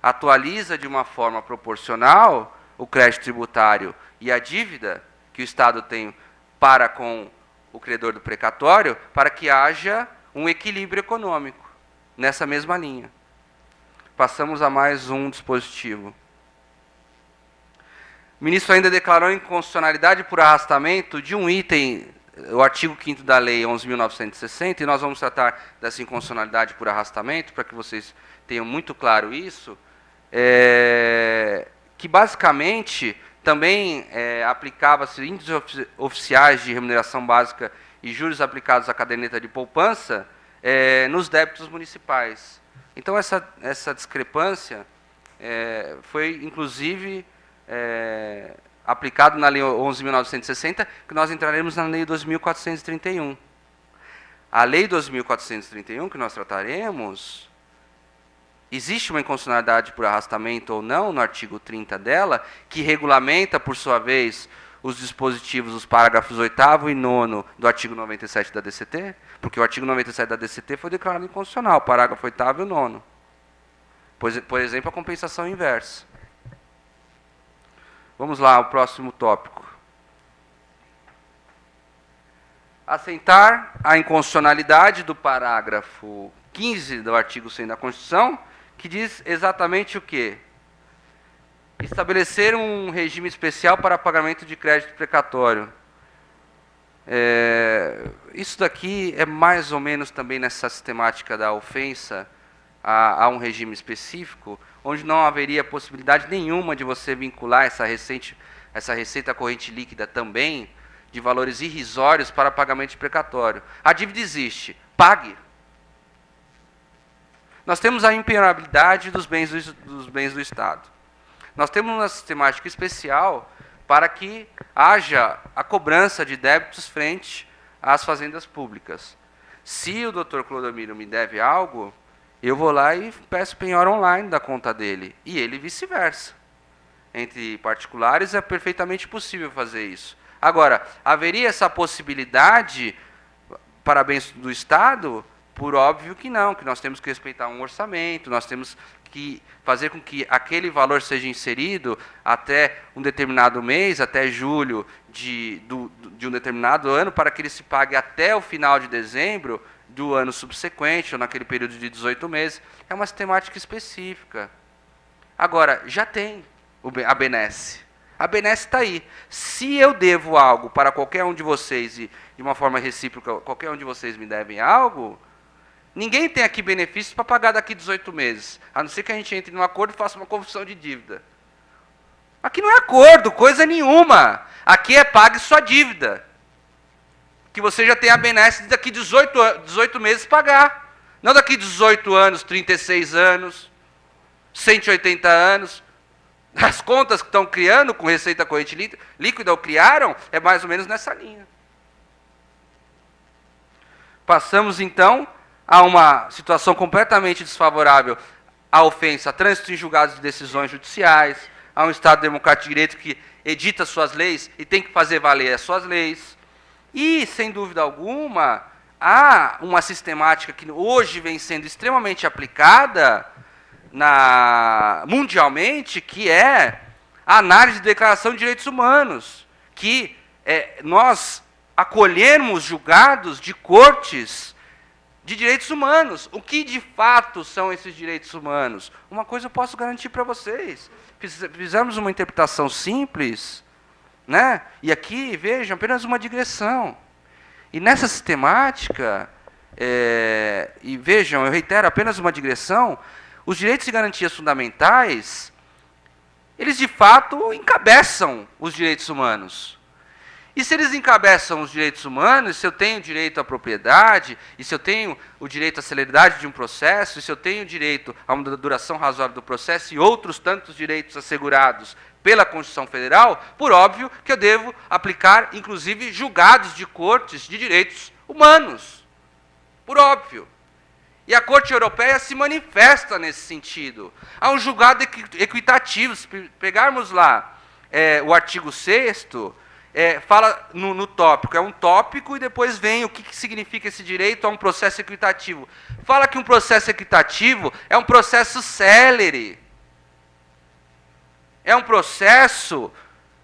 Atualiza de uma forma proporcional o crédito tributário e a dívida que o Estado tem para com o credor do precatório, para que haja um equilíbrio econômico, nessa mesma linha. Passamos a mais um dispositivo. O ministro ainda declarou a inconstitucionalidade por arrastamento de um item, o artigo 5º da Lei 11.960, e nós vamos tratar dessa inconstitucionalidade por arrastamento, para que vocês tenham muito claro isso, que basicamente também aplicava-se índices oficiais de remuneração básica e juros aplicados à caderneta de poupança nos débitos municipais. Então, essa discrepância foi, inclusive, aplicado na Lei 11.960, que nós entraremos na Lei 2.431. A Lei 2.431, que nós trataremos, existe uma inconstitucionalidade por arrastamento ou não, no artigo 30 dela, que regulamenta, por sua vez, os dispositivos dos parágrafos 8º e 9º do artigo 97 da DCT, porque o artigo 97 da DCT foi declarado inconstitucional, o parágrafo 8º e o 9º. Por exemplo, a compensação inversa. Vamos lá, o próximo tópico. Assentar a inconstitucionalidade do parágrafo 15 do artigo 100 da Constituição, que diz exatamente o quê? Estabelecer um regime especial para pagamento de crédito precatório. Isso daqui é mais ou menos também nessa sistemática da ofensa a um regime específico, onde não haveria possibilidade nenhuma de você vincular essa receita corrente líquida também de valores irrisórios para pagamento de precatório. A dívida existe, pague. Nós temos a impenhorabilidade dos bens do Estado. Nós temos uma sistemática especial para que haja a cobrança de débitos frente às fazendas públicas. Se o Dr. Clodomiro me deve algo, eu vou lá e peço penhora online da conta dele, e ele vice-versa. Entre particulares é perfeitamente possível fazer isso. Agora, haveria essa possibilidade para bem do Estado? Por óbvio que não, que nós temos que respeitar um orçamento, nós temos que fazer com que aquele valor seja inserido até um determinado mês, até julho de um determinado ano, para que ele se pague até o final de dezembro do ano subsequente, ou naquele período de 18 meses. É uma sistemática específica. Agora, já tem a benesse. A benesse está aí. Se eu devo algo para qualquer um de vocês, e de uma forma recíproca, qualquer um de vocês me devem algo, ninguém tem aqui benefícios para pagar daqui 18 meses, a não ser que a gente entre num acordo e faça uma confissão de dívida. Aqui não é acordo, coisa nenhuma. Aqui é pague sua dívida. Que você já tem a benesse de daqui 18 meses pagar. Não daqui 18 anos, 36 anos, 180 anos. As contas que estão criando com receita corrente líquida ou criaram, é mais ou menos nessa linha. Passamos, então, a uma situação completamente desfavorável à ofensa, a trânsito em julgados de decisões judiciais, a um Estado democrático de direito que edita suas leis e tem que fazer valer as suas leis. E, sem dúvida alguma, há uma sistemática que hoje vem sendo extremamente aplicada mundialmente, que é a análise de declaração de direitos humanos, que nós acolhermos julgados de cortes de direitos humanos. O que de fato são esses direitos humanos? Uma coisa eu posso garantir para vocês. Fizemos uma interpretação simples, né? E aqui, vejam, apenas uma digressão. E nessa sistemática, e vejam, eu reitero, apenas uma digressão, os direitos e garantias fundamentais, eles de fato encabeçam os direitos humanos. E se eles encabeçam os direitos humanos, se eu tenho direito à propriedade, e se eu tenho o direito à celeridade de um processo, e se eu tenho direito a uma duração razoável do processo e outros tantos direitos assegurados pela Constituição Federal, por óbvio que eu devo aplicar, inclusive, julgados de cortes de direitos humanos. Por óbvio. E a Corte Europeia se manifesta nesse sentido. Há um julgado equitativo. Se pegarmos lá o artigo 6º, fala no tópico. É um tópico e depois vem o que significa esse direito a um processo equitativo. Fala que um processo equitativo é um processo célere. É um processo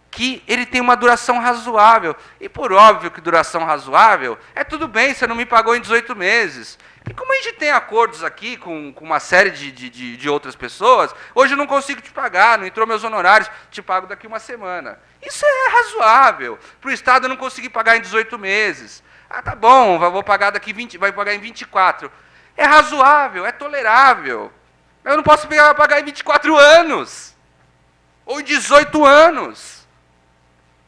que ele tem uma duração razoável. E por óbvio que duração razoável, tudo bem, você não me pagou em 18 meses. E como a gente tem acordos aqui com uma série de outras pessoas, hoje eu não consigo te pagar, não entrou meus honorários, te pago daqui uma semana. Isso é razoável. Para o Estado eu não conseguir pagar em 18 meses. Ah, tá bom, vou pagar daqui 20, vai pagar em 24. É razoável, é tolerável. Eu não posso pagar em 24 anos. Ou em 18 anos.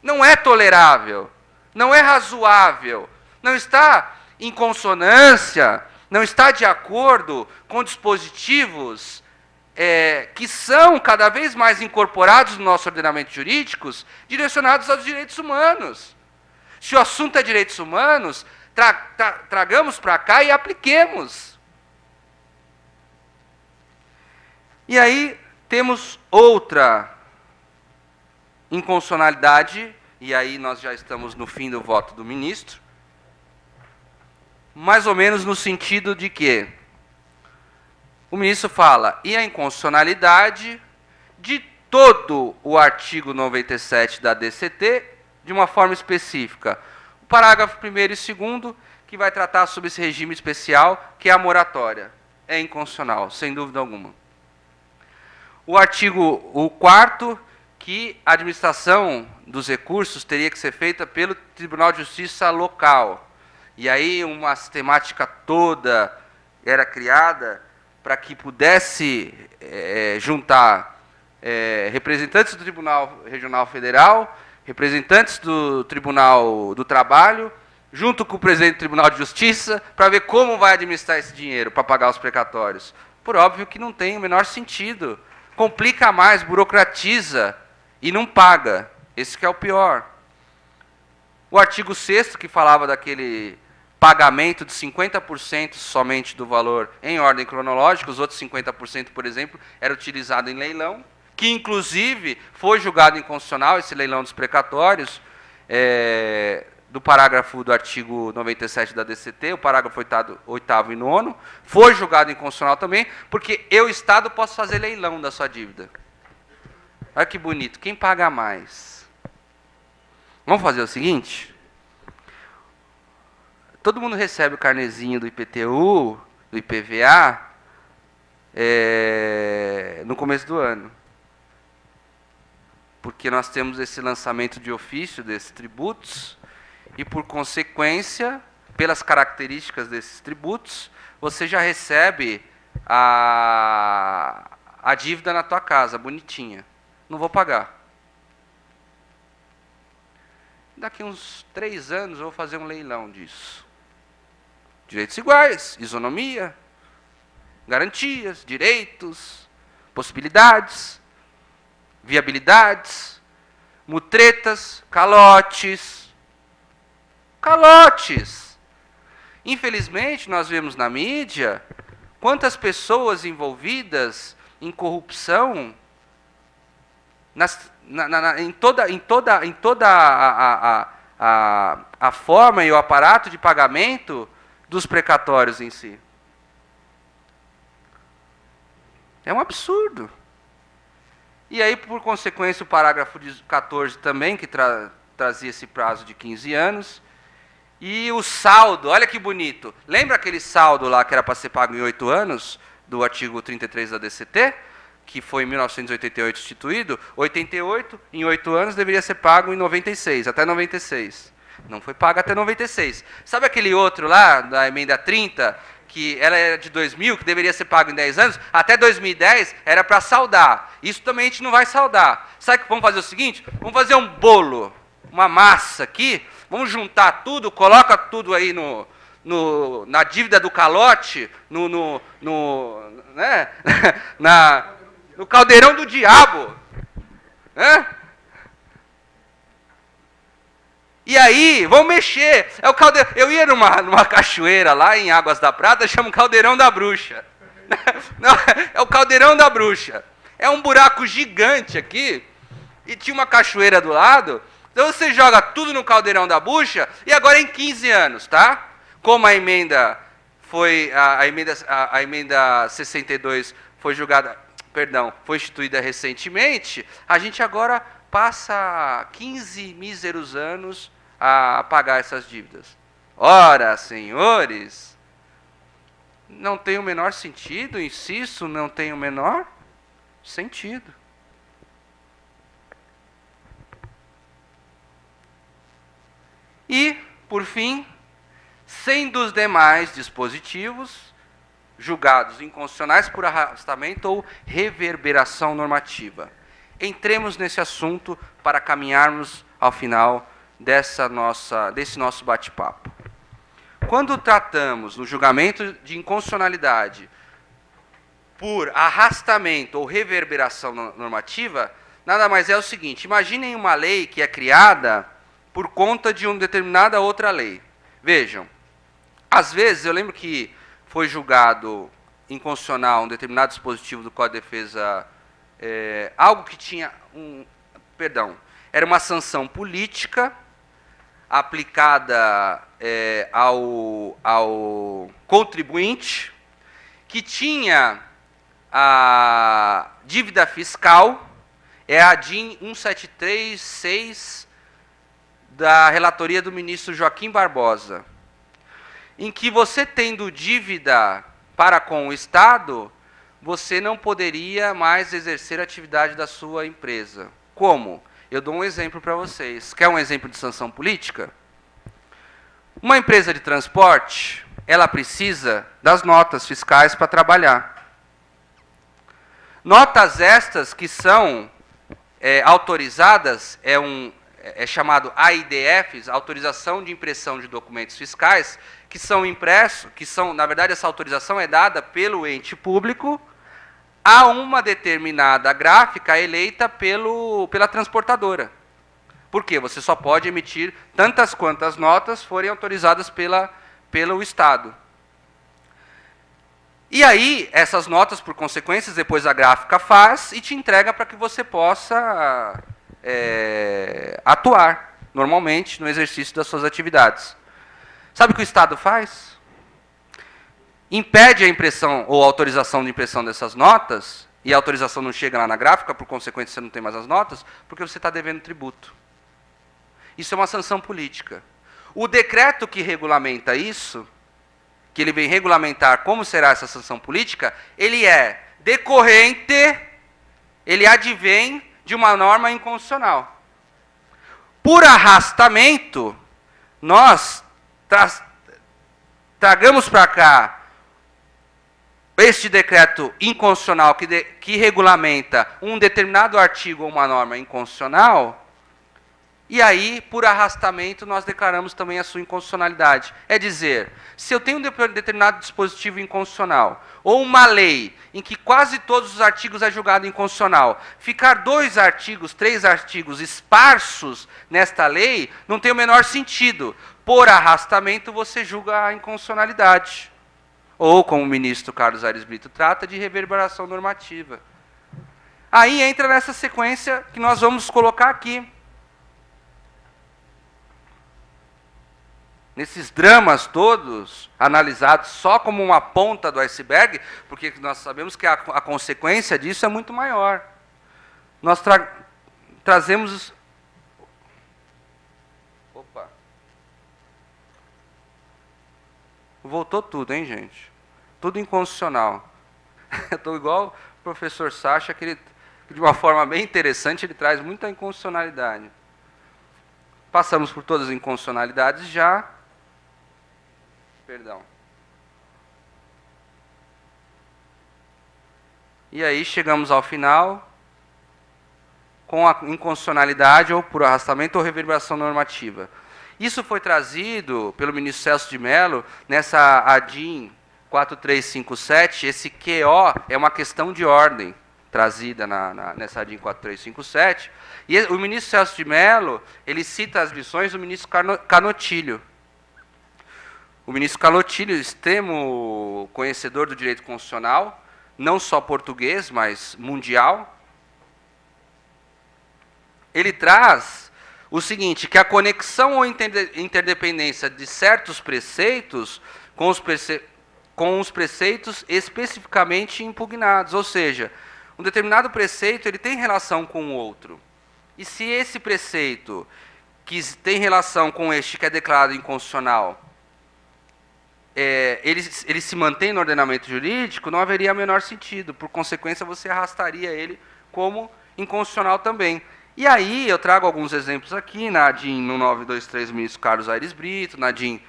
Não é tolerável. Não é razoável. Não está em consonância, não está de acordo com dispositivos que são cada vez mais incorporados no nosso ordenamento jurídico, direcionados aos direitos humanos. Se o assunto é direitos humanos, tragamos para cá e apliquemos. E aí temos outra inconstitucionalidade, e aí nós já estamos no fim do voto do ministro, mais ou menos no sentido de que o ministro fala, e a inconstitucionalidade de todo o artigo 97 da DCT, de uma forma específica. O parágrafo 1º e 2º, que vai tratar sobre esse regime especial, que é a moratória. É inconstitucional, sem dúvida alguma. O artigo 4º, que a administração dos recursos teria que ser feita pelo Tribunal de Justiça local. E aí uma sistemática toda era criada para que pudesse juntar representantes do Tribunal Regional Federal, representantes do Tribunal do Trabalho, junto com o presidente do Tribunal de Justiça, para ver como vai administrar esse dinheiro para pagar os precatórios. Por óbvio que não tem o menor sentido. Complica mais, burocratiza e não paga. Esse que é o pior. O artigo 6º, que falava daquele pagamento de 50% somente do valor em ordem cronológica, os outros 50%, por exemplo, era utilizado em leilão, que inclusive foi julgado inconstitucional, esse leilão dos precatórios, do parágrafo do artigo 97 da DCT, o parágrafo 8º e 9º, foi julgado inconstitucional também, porque eu, Estado, posso fazer leilão da sua dívida. Olha que bonito, quem paga mais? Vamos fazer o seguinte? Todo mundo recebe o carnezinho do IPTU, do IPVA, no começo do ano. Porque nós temos esse lançamento de ofício desses tributos, e por consequência, pelas características desses tributos, você já recebe a dívida na tua casa, bonitinha. Não vou pagar. Daqui uns 3 anos eu vou fazer um leilão disso. Direitos iguais, isonomia, garantias, direitos, possibilidades, viabilidades, mutretas, calotes. Calotes! Infelizmente, nós vemos na mídia quantas pessoas envolvidas em corrupção em toda a forma e o aparato de pagamento dos precatórios em si. É um absurdo. E aí, por consequência, o parágrafo 14 também, que trazia esse prazo de 15 anos. E o saldo, olha que bonito. Lembra aquele saldo lá que era para ser pago em 8 anos, do artigo 33 da DCT? Que foi em 1988 instituído? 88, em 8 anos, deveria ser pago em 96, até 96. Não foi pago até 96. Sabe aquele outro lá, da emenda 30, que ela era de 2000, que deveria ser pago em 10 anos? Até 2010 era para saldar. Isso também a gente não vai saldar. Sabe que vamos fazer o seguinte? Vamos fazer um bolo, uma massa aqui, vamos juntar tudo, coloca tudo aí na dívida do calote, no caldeirão do diabo. Né? E aí, vão mexer. Eu ia numa cachoeira lá em Águas da Prata, chama Caldeirão da Bruxa. Não, é o Caldeirão da Bruxa. É um buraco gigante aqui, e tinha uma cachoeira do lado. Então você joga tudo no Caldeirão da Bruxa, e agora em 15 anos, tá? Como a emenda foi, a emenda 62 foi julgada, perdão, foi instituída recentemente, a gente agora passa 15 míseros anos a pagar essas dívidas. Ora, senhores, não tem o menor sentido, insisto, não tem o menor sentido. E, por fim, sendo os demais dispositivos julgados inconstitucionais por arrastamento ou reverberação normativa. Entremos nesse assunto para caminharmos ao final desse nosso bate-papo. Quando tratamos no julgamento de inconstitucionalidade por arrastamento ou reverberação normativa, nada mais é o seguinte: imaginem uma lei que é criada por conta de uma determinada outra lei. Vejam, às vezes, eu lembro que foi julgado inconstitucional um determinado dispositivo do Código de Defesa, algo que tinha era uma sanção política aplicada ao contribuinte, que tinha a dívida fiscal, a DIN 1736 da relatoria do ministro Joaquim Barbosa, em que você tendo dívida para com o Estado, você não poderia mais exercer a atividade da sua empresa. Como? Eu dou um exemplo para vocês. Quer um exemplo de sanção política? Uma empresa de transporte, ela precisa das notas fiscais para trabalhar. Notas estas que são autorizadas, é chamado AIDFs, Autorização de Impressão de Documentos Fiscais, que são impressos, na verdade, essa autorização é dada pelo ente público a uma determinada gráfica eleita pela transportadora. Por quê? Você só pode emitir tantas quantas notas forem autorizadas pelo Estado. E aí, essas notas, por consequências, depois a gráfica faz e te entrega para que você possa atuar. normalmente, no exercício das suas atividades. Sabe o que o Estado faz? Impede a impressão ou a autorização de impressão dessas notas, e a autorização não chega lá na gráfica, por consequência você não tem mais as notas, porque você está devendo tributo. Isso é uma sanção política. O decreto que regulamenta isso, que ele vem regulamentar como será essa sanção política, ele é decorrente, ele advém de uma norma inconstitucional. Por arrastamento, nós tragamos para cá este decreto inconstitucional que regulamenta um determinado artigo ou uma norma inconstitucional, e aí, por arrastamento, nós declaramos também a sua inconstitucionalidade. É dizer, se eu tenho um determinado dispositivo inconstitucional, ou uma lei em que quase todos os artigos é julgado inconstitucional, ficar 2 artigos, 3 artigos esparsos nesta lei, não tem o menor sentido. Por arrastamento, você julga a inconstitucionalidade. Ou, como o ministro Carlos Aires Brito trata, de reverberação normativa. Aí entra nessa sequência que nós vamos colocar aqui. Nesses dramas todos, analisados só como uma ponta do iceberg, porque nós sabemos que a consequência disso é muito maior. Nós trazemos... Opa! Voltou tudo, hein, gente? Tudo inconstitucional. Eu estou igual o professor Sacha, que de uma forma bem interessante, ele traz muita inconstitucionalidade. Passamos por todas as inconstitucionalidades já. Perdão. E aí chegamos ao final com a inconstitucionalidade ou por arrastamento ou reverberação normativa. Isso foi trazido pelo ministro Celso de Mello nessa ADIM 4357. Esse QO é uma questão de ordem trazida nessa ADIM 4357. E o ministro Celso de Mello, ele cita as lições do ministro Canotilho. O ministro Canotilho, extremo conhecedor do direito constitucional, não só português, mas mundial, ele traz o seguinte, que a conexão ou interdependência de certos preceitos com os preceitos especificamente impugnados, ou seja, um determinado preceito ele tem relação com o outro. E se esse preceito, que tem relação com este que é declarado inconstitucional, ele se mantém no ordenamento jurídico, não haveria o menor sentido. Por consequência, você arrastaria ele como inconstitucional também. E aí, eu trago alguns exemplos aqui, na ADIM 1923 do ministro Carlos Aires Brito, na ADIM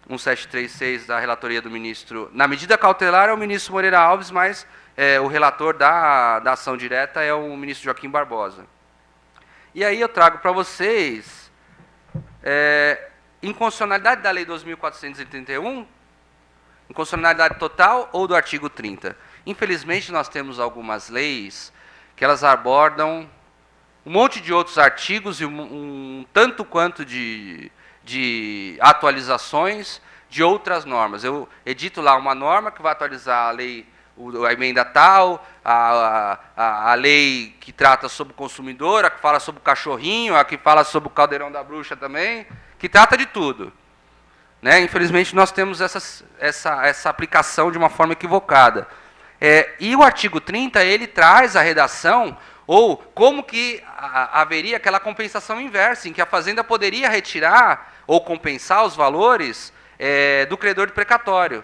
1736 da relatoria do ministro... Na medida cautelar é o ministro Moreira Alves, mas o relator da ação direta é o ministro Joaquim Barbosa. E aí eu trago para vocês inconstitucionalidade da Lei 2.431, inconstitucionalidade total ou do artigo 30. Infelizmente, nós temos algumas leis que elas abordam um monte de outros artigos e um tanto quanto de atualizações de outras normas. Eu edito lá uma norma que vai atualizar a lei, a emenda tal, a lei que trata sobre o consumidor, a que fala sobre o cachorrinho, a que fala sobre o caldeirão da bruxa também, que trata de tudo. Né? Infelizmente, nós temos essa aplicação de uma forma equivocada. E o artigo 30, ele traz a redação, ou como que haveria aquela compensação inversa, em que a Fazenda poderia retirar ou compensar os valores do credor de precatório.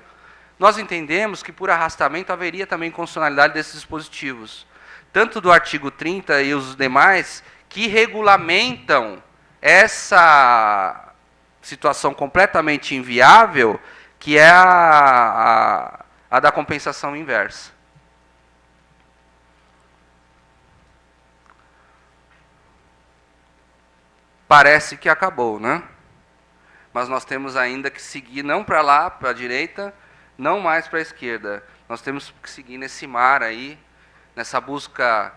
Nós entendemos que, por arrastamento, haveria também constitucionalidade desses dispositivos. Tanto do artigo 30 e os demais, que regulamentam essa situação completamente inviável, que é a da compensação inversa. Parece que acabou, né? Mas nós temos ainda que seguir não para lá, para a direita, não mais para a esquerda. Nós temos que seguir nesse mar aí, nessa busca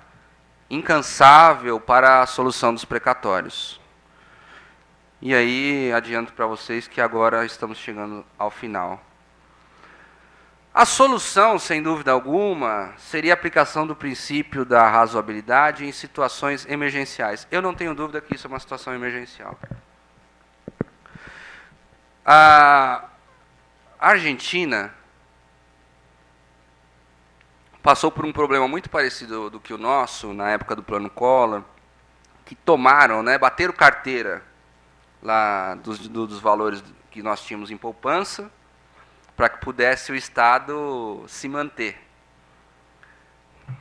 incansável para a solução dos precatórios. E aí, adianto para vocês que agora estamos chegando ao final. A solução, sem dúvida alguma, seria a aplicação do princípio da razoabilidade em situações emergenciais. Eu não tenho dúvida que isso é uma situação emergencial. A Argentina passou por um problema muito parecido do que o nosso, na época do Plano Collor, que tomaram, né, bateram carteira lá dos valores que nós tínhamos em poupança, para que pudesse o Estado se manter.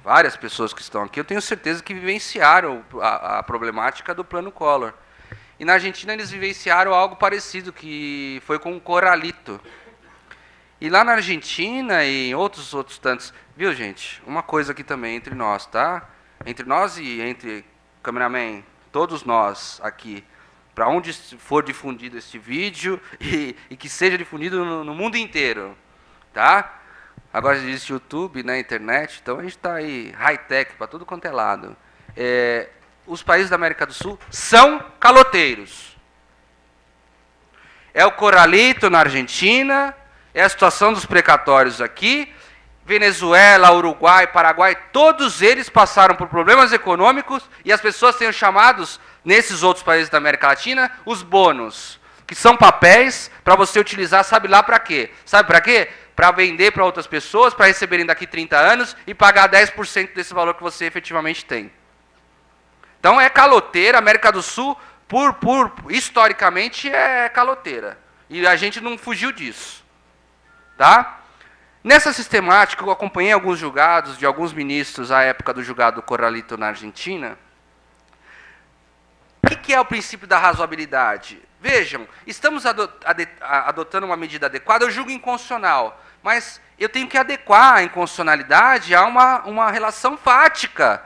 Várias pessoas que estão aqui, eu tenho certeza que vivenciaram a problemática do Plano Collor. E na Argentina eles vivenciaram algo parecido, que foi com o Corralito. E lá na Argentina e em outros tantos... Viu, gente? Uma coisa aqui também entre nós, tá? Entre nós e entre cameraman, todos nós aqui, para onde for difundido este vídeo e que seja difundido no mundo inteiro, tá? Agora existe YouTube, né, internet, então a gente está aí high-tech para tudo quanto é lado. Os países da América do Sul são caloteiros. É o Corralito na Argentina, é a situação dos precatórios aqui, Venezuela, Uruguai, Paraguai, todos eles passaram por problemas econômicos e as pessoas têm os chamados, nesses outros países da América Latina, os bônus, que são papéis para você utilizar, sabe lá para quê? Sabe para quê? Para vender para outras pessoas, para receberem daqui 30 anos e pagar 10% desse valor que você efetivamente tem. Então é caloteira, a América do Sul, historicamente, é caloteira. E a gente não fugiu disso. Tá? Nessa sistemática, eu acompanhei alguns julgados de alguns ministros à época do julgado do Corralito na Argentina. O que é o princípio da razoabilidade? Vejam, estamos adotando uma medida adequada, eu julgo inconstitucional, mas eu tenho que adequar a inconstitucionalidade a uma relação fática.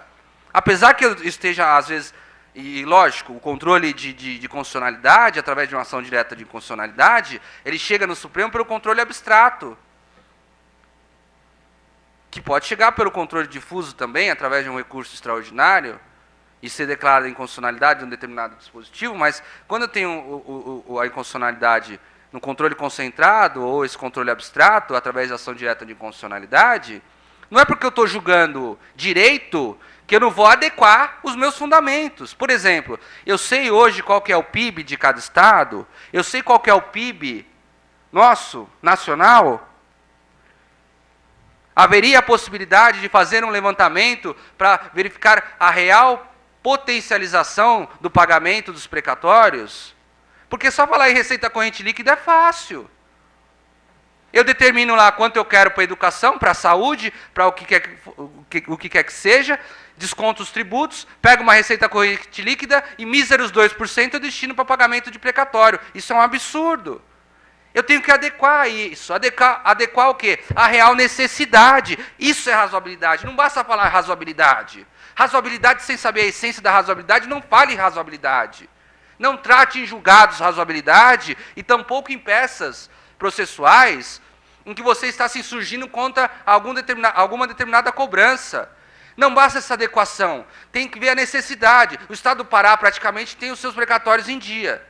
Apesar que eu esteja, às vezes, e lógico, o controle de constitucionalidade, através de uma ação direta de inconstitucionalidade, ele chega no Supremo pelo controle abstrato, que pode chegar pelo controle difuso também, através de um recurso extraordinário, e ser declarada a inconstitucionalidade de um determinado dispositivo, mas quando eu tenho a inconstitucionalidade no controle concentrado, ou esse controle abstrato, através de ação direta de inconstitucionalidade, não é porque eu estou julgando direito que eu não vou adequar os meus fundamentos. Por exemplo, eu sei hoje qual que é o PIB de cada estado, eu sei qual que é o PIB nosso, nacional. Haveria a possibilidade de fazer um levantamento para verificar a real potencialização do pagamento dos precatórios? Porque só falar em receita corrente líquida é fácil. Eu determino lá quanto eu quero para a educação, para a saúde, para o que quer que seja, desconto os tributos, pego uma receita corrente líquida e míseros 2% eu destino para pagamento de precatório. Isso é um absurdo. Eu tenho que adequar isso. Adequar o quê? A real necessidade. Isso é razoabilidade. Não basta falar razoabilidade. Razoabilidade sem saber a essência da razoabilidade, não fale razoabilidade. Não trate em julgados razoabilidade e tampouco em peças processuais em que você está se insurgindo contra alguma determinada cobrança. Não basta essa adequação. Tem que ver a necessidade. O Estado do Pará praticamente tem os seus precatórios em dia.